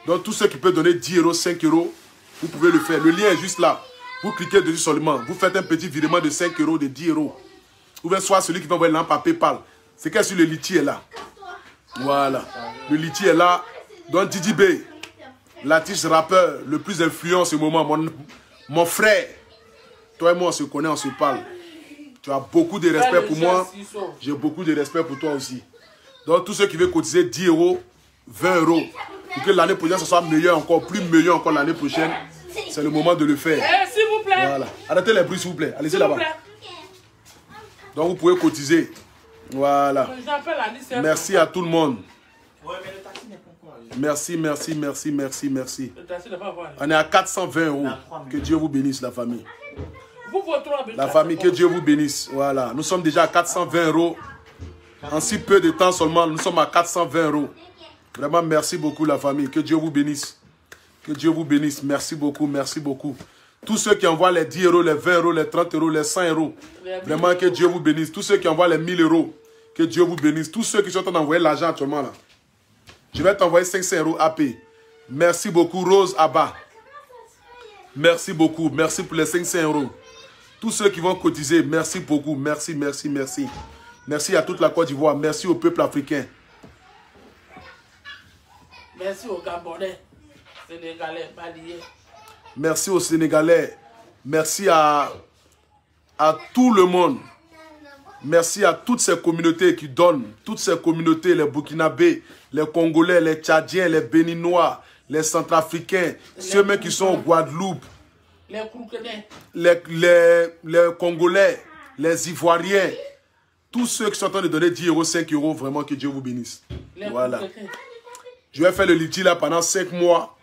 Donc, tous ceux qui peuvent donner 10 euros, 5 euros, vous pouvez le faire. Le lien est juste là. Vous cliquez dessus seulement. Vous faites un petit virement de 5 euros, de 10 euros. Ou bien soit celui qui va envoyer l'amp par PayPal. C'est que sur le litchi est là. Voilà. Le litchi est là. Donc Didi B, l'artiste rappeur le plus influent en ce moment, mon frère. Toi et moi, on se connaît, on se parle. Tu as beaucoup de respect pour moi. J'ai beaucoup de respect pour toi aussi. Donc tous ceux qui veulent cotiser 10 euros, 20 euros, pour que l'année prochaine, ce soit meilleur encore, plus meilleur encore l'année prochaine, c'est le moment de le faire. S'il vous plaît. Voilà. Arrêtez les bruits, s'il vous plaît. Allez-y là-bas. Donc vous pouvez cotiser. Voilà. Merci à tout le monde. Merci. On est à 420 euros. Que Dieu vous bénisse, la famille. La famille, que Dieu vous bénisse. Voilà. Nous sommes déjà à 420 euros. En si peu de temps seulement, nous sommes à 420 euros. Vraiment, merci beaucoup, la famille. Que Dieu vous bénisse. Que Dieu vous bénisse. Merci beaucoup, merci beaucoup. Tous ceux qui envoient les 10 euros, les 20 euros, les 30 euros, les 100 euros. Vraiment, que Dieu vous bénisse. Tous ceux qui envoient les 1000 euros. Que Dieu vous bénisse. Tous ceux qui sont en train d'envoyer l'argent actuellement là. Je vais t'envoyer 500 euros AP. Merci beaucoup, Rose Abba. Merci beaucoup. Merci pour les 500 euros. Tous ceux qui vont cotiser, merci beaucoup. Merci. Merci à toute la Côte d'Ivoire. Merci au peuple africain. Merci aux Gabonais, Sénégalais, Maliens. Merci aux Sénégalais. Merci à tout le monde. Merci à toutes ces communautés qui donnent. Toutes ces communautés, les Burkinabés, les Congolais, les Tchadiens, les Béninois, les Centrafricains, ceux même qui sont au Guadeloupe, les Koukenais, les Congolais, les Ivoiriens, tous ceux qui sont en train de donner 10 euros, 5 euros, vraiment que Dieu vous bénisse. Voilà. Je vais faire le litchi là pendant 5 mois.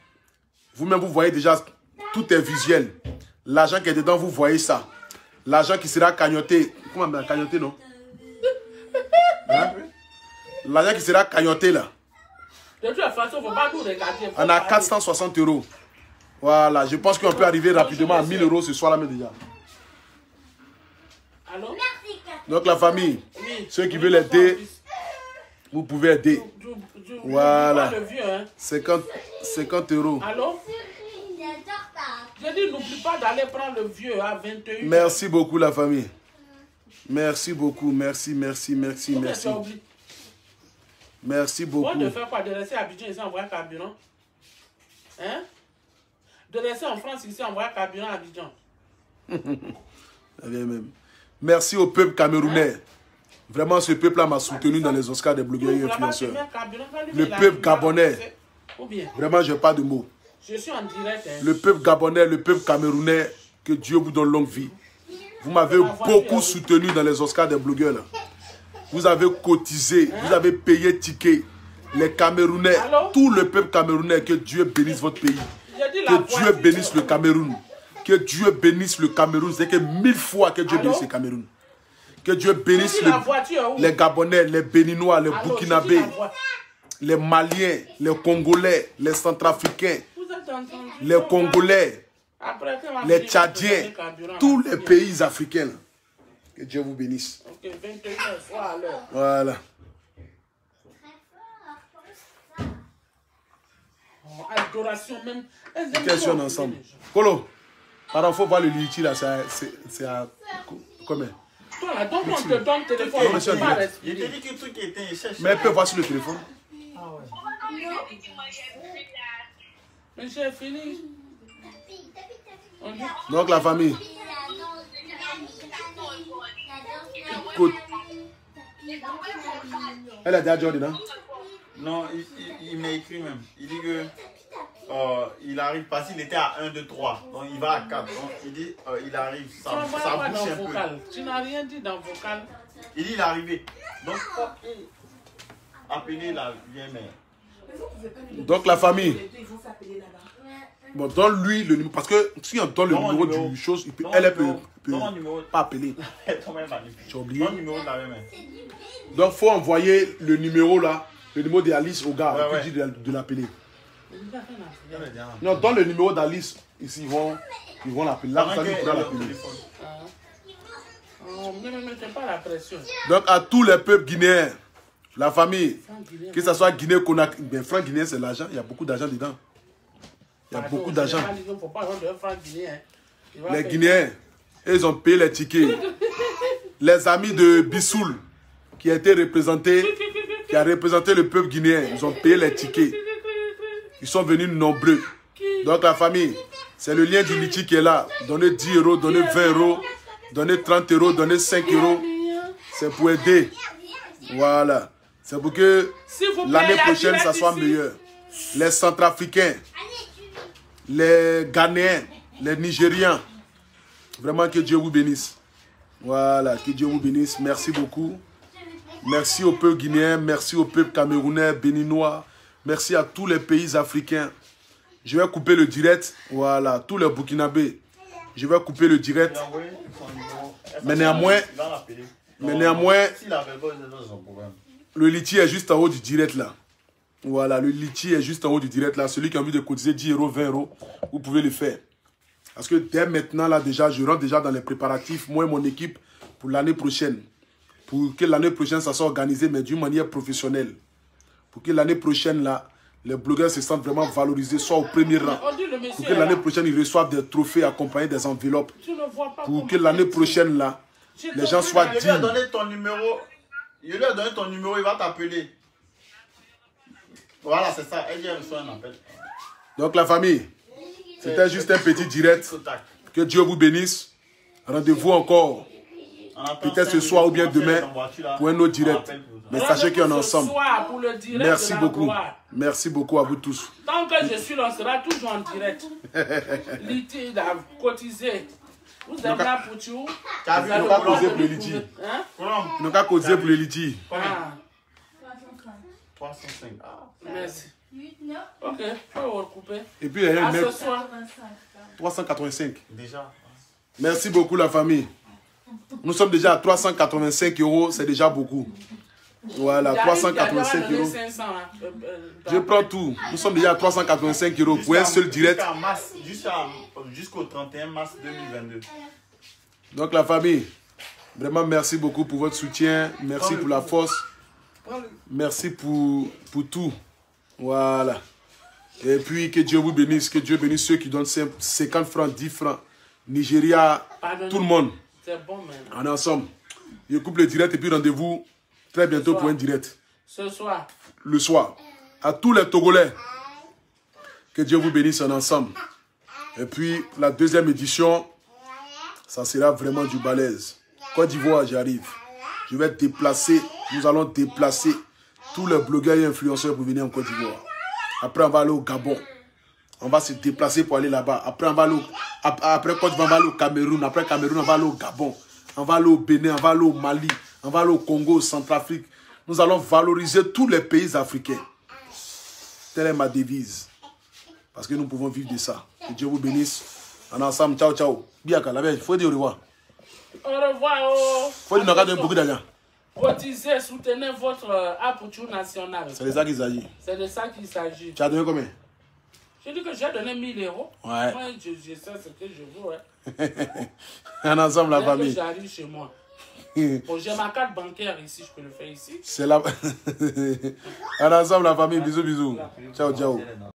Vous-même, vous voyez déjà, tout est visuel. L'argent qui est dedans, vous voyez ça. L'argent qui sera cagnoté. Comment on dit cagnoté, non? Hein? L'argent qui sera cagnoté là. De toute façon, il ne faut pas nous regarder. On a 460 euros. Voilà, je pense qu'on peut arriver rapidement à 1000 euros ce soir là, mais déjà. Allô? Donc la famille, ceux qui veulent aider, vous pouvez aider. Voilà. 50 euros. Allô? Je dis, n'oublie pas d'aller prendre le vieux à 21. Merci beaucoup la famille. Merci beaucoup. Merci. Merci beaucoup. Moi, de faire quoi? De rester à Abidjan ici envoyer carburant? Hein? De rester en France ici envoyer carburant à Abidjan? Même. Merci au peuple camerounais. Hein? Vraiment, ce peuple-là m'a soutenu dans les Oscars des blogueurs et influenceurs. Le peuple gabonais. Vraiment, je n'ai pas de mots. Je suis en direct. Hein. Le peuple gabonais, le peuple camerounais, que Dieu vous donne longue vie. Vous m'avez beaucoup soutenu dans les Oscars des blogueurs. Là. Vous avez cotisé, vous avez payé ticket. les Camerounais, Allô? tout le peuple camerounais, que Dieu bénisse votre pays. Que Dieu bénisse le Cameroun. Que Dieu bénisse le Cameroun. C'est que 1000 fois que Dieu bénisse le Cameroun. Que Dieu bénisse les Gabonais, les Béninois, les Burkinabés, les Maliens, les Congolais, les Centrafricains, les Congolais, les Tchadiens, tous les pays africains. Que Dieu vous bénisse. Voilà. Adoration même. Question ensemble. Colo, pardon, il faut voir le liti là, c'est à combien? Toi là, donc on te donne le téléphone, on ne peut pas respirer. Il te dit que le truc était cherché. Mais elle peut voir sur le téléphone. Ah ouais. Mais j'ai fini. Donc la famille. Écoute. Elle a déjà dit, non? Non, il m'a écrit même. Il dit que il arrive parce qu'il était à 1, 2, 3. Donc il va à 4. Donc il dit il arrive. Ça bouge un peu. Tu n'as rien dit dans vocal. Il dit il est arrivé. Donc appelez la vieille mère. Donc la famille. Bon, donne-lui le numéro. Parce que si on donne le numéro du chose, elle peut pas appeler. Tu as oublié? Donc il faut envoyer le numéro là. Le numéro d'Alice au gars, et puis dire de l'appeler. Non, donne le numéro d'Alice, ici ils vont l'appeler. Là, vous pourra l'appeler. Ne mettez pas la pression. Donc à tous les peuples guinéens, la famille, que ce soit Guinée, Conakry, bien franc guinéen c'est l'argent, il y a beaucoup d'argent dedans. Il y a beaucoup d'argent. Les Guinéens, ils ont payé les tickets. Les amis de Bissoul, qui a été représenté, qui a représenté le peuple guinéen, ils ont payé les tickets. Ils sont venus nombreux. Donc la famille, c'est le lien du Litchi qui est là. Donnez 10 €, donnez 20 €, donnez 30 €, donnez 5 €. C'est pour aider. Voilà. C'est pour que l'année prochaine, ça soit meilleur. Les Centrafricains, les Ghanéens, les Nigériens, vraiment que Dieu vous bénisse. Voilà, que Dieu vous bénisse. Merci beaucoup. Merci au peuple guinéen, merci au peuple camerounais, béninois. Merci à tous les pays africains. Je vais couper le direct. Voilà, tous les Burkinabés. Je vais couper le direct. Mais néanmoins, le Litchi est juste en haut du direct là. Voilà, le Litchi est juste en haut du direct là. Celui qui a envie de cotiser 10 €, 20 €, vous pouvez le faire. Parce que dès maintenant là déjà, je rentre déjà dans les préparatifs, moi et mon équipe, pour l'année prochaine. Pour que l'année prochaine, ça soit organisé, mais d'une manière professionnelle. Pour que l'année prochaine, là, les blogueurs se sentent vraiment valorisés, soit au premier rang. Pour que l'année prochaine, ils reçoivent des trophées accompagnés des enveloppes. Pour que l'année prochaine, là, les gens soient dignes. Je lui ai donné ton numéro. Je lui ai donné ton numéro, il va t'appeler. Voilà, c'est ça. Elle vient reçoit un appel. Donc, la famille, c'était juste un petit direct. Que Dieu vous bénisse. Rendez-vous encore. Peut-être ce soir ou bien demain pour un autre direct. Mais sachez qu'on est ensemble. Merci beaucoup. Merci beaucoup à vous tous. Tant que je suis là, on sera toujours en direct. Litchi a cotisé. Vous êtes là pour tout. Nous avons causé pour le Litchi. Nous avons causé pour le Litchi. 305. Merci. Ok, je vais recouper. Et puis il y a un mec. 385. Déjà. Merci beaucoup la famille. Nous sommes déjà à 385 €, c'est déjà beaucoup. Voilà, 385 €. Je prends tout. Nous sommes déjà à 385 € pour un seul direct. Jusqu'au 31 mars 2022. Donc la famille, vraiment merci beaucoup pour votre soutien. Merci pour la force. Merci pour tout. Voilà. Et puis que Dieu vous bénisse. Que Dieu bénisse ceux qui donnent 50 francs, 10 francs. Nigeria, tout le monde. C'est bon, man. On est ensemble. Je coupe le direct et puis rendez-vous très bientôt pour un direct. Ce soir. Le soir. À tous les Togolais. Que Dieu vous bénisse en ensemble. Et puis la deuxième édition, ça sera vraiment du balèze. Côte d'Ivoire, j'arrive. Je vais déplacer, nous allons déplacer tous les blogueurs et influenceurs pour venir en Côte d'Ivoire. Après, on va aller au Gabon. On va se déplacer pour aller là-bas. Après, on va aller après Côte d'Ivoire, on va aller au Cameroun. Après Cameroun, on va aller au Gabon. On va aller au Bénin, on va aller au Mali. On va aller au Congo, au Centrafrique. Nous allons valoriser tous les pays africains. Telle est ma devise. Parce que nous pouvons vivre de ça. Que Dieu vous bénisse. En ensemble, ciao, ciao. Biaka, la belle, il faut dire au revoir. Au revoir. Oh. Faut dire qu'on a beaucoup d'argent. Cotisez, soutenez votre aperture nationale. C'est de ça qu'il s'agit. C'est de ça qu'il s'agit. Tu as donné combien? Je dis que j'ai donné 1000 euros. Ouais. Moi, je sais ce que je veux. Ouais. En ensemble, la famille. J'arrive chez moi. Bon, j'ai ma carte bancaire ici, je peux le faire ici. C'est la... En ensemble, la famille. Bisous, bisous. Ciao, ciao.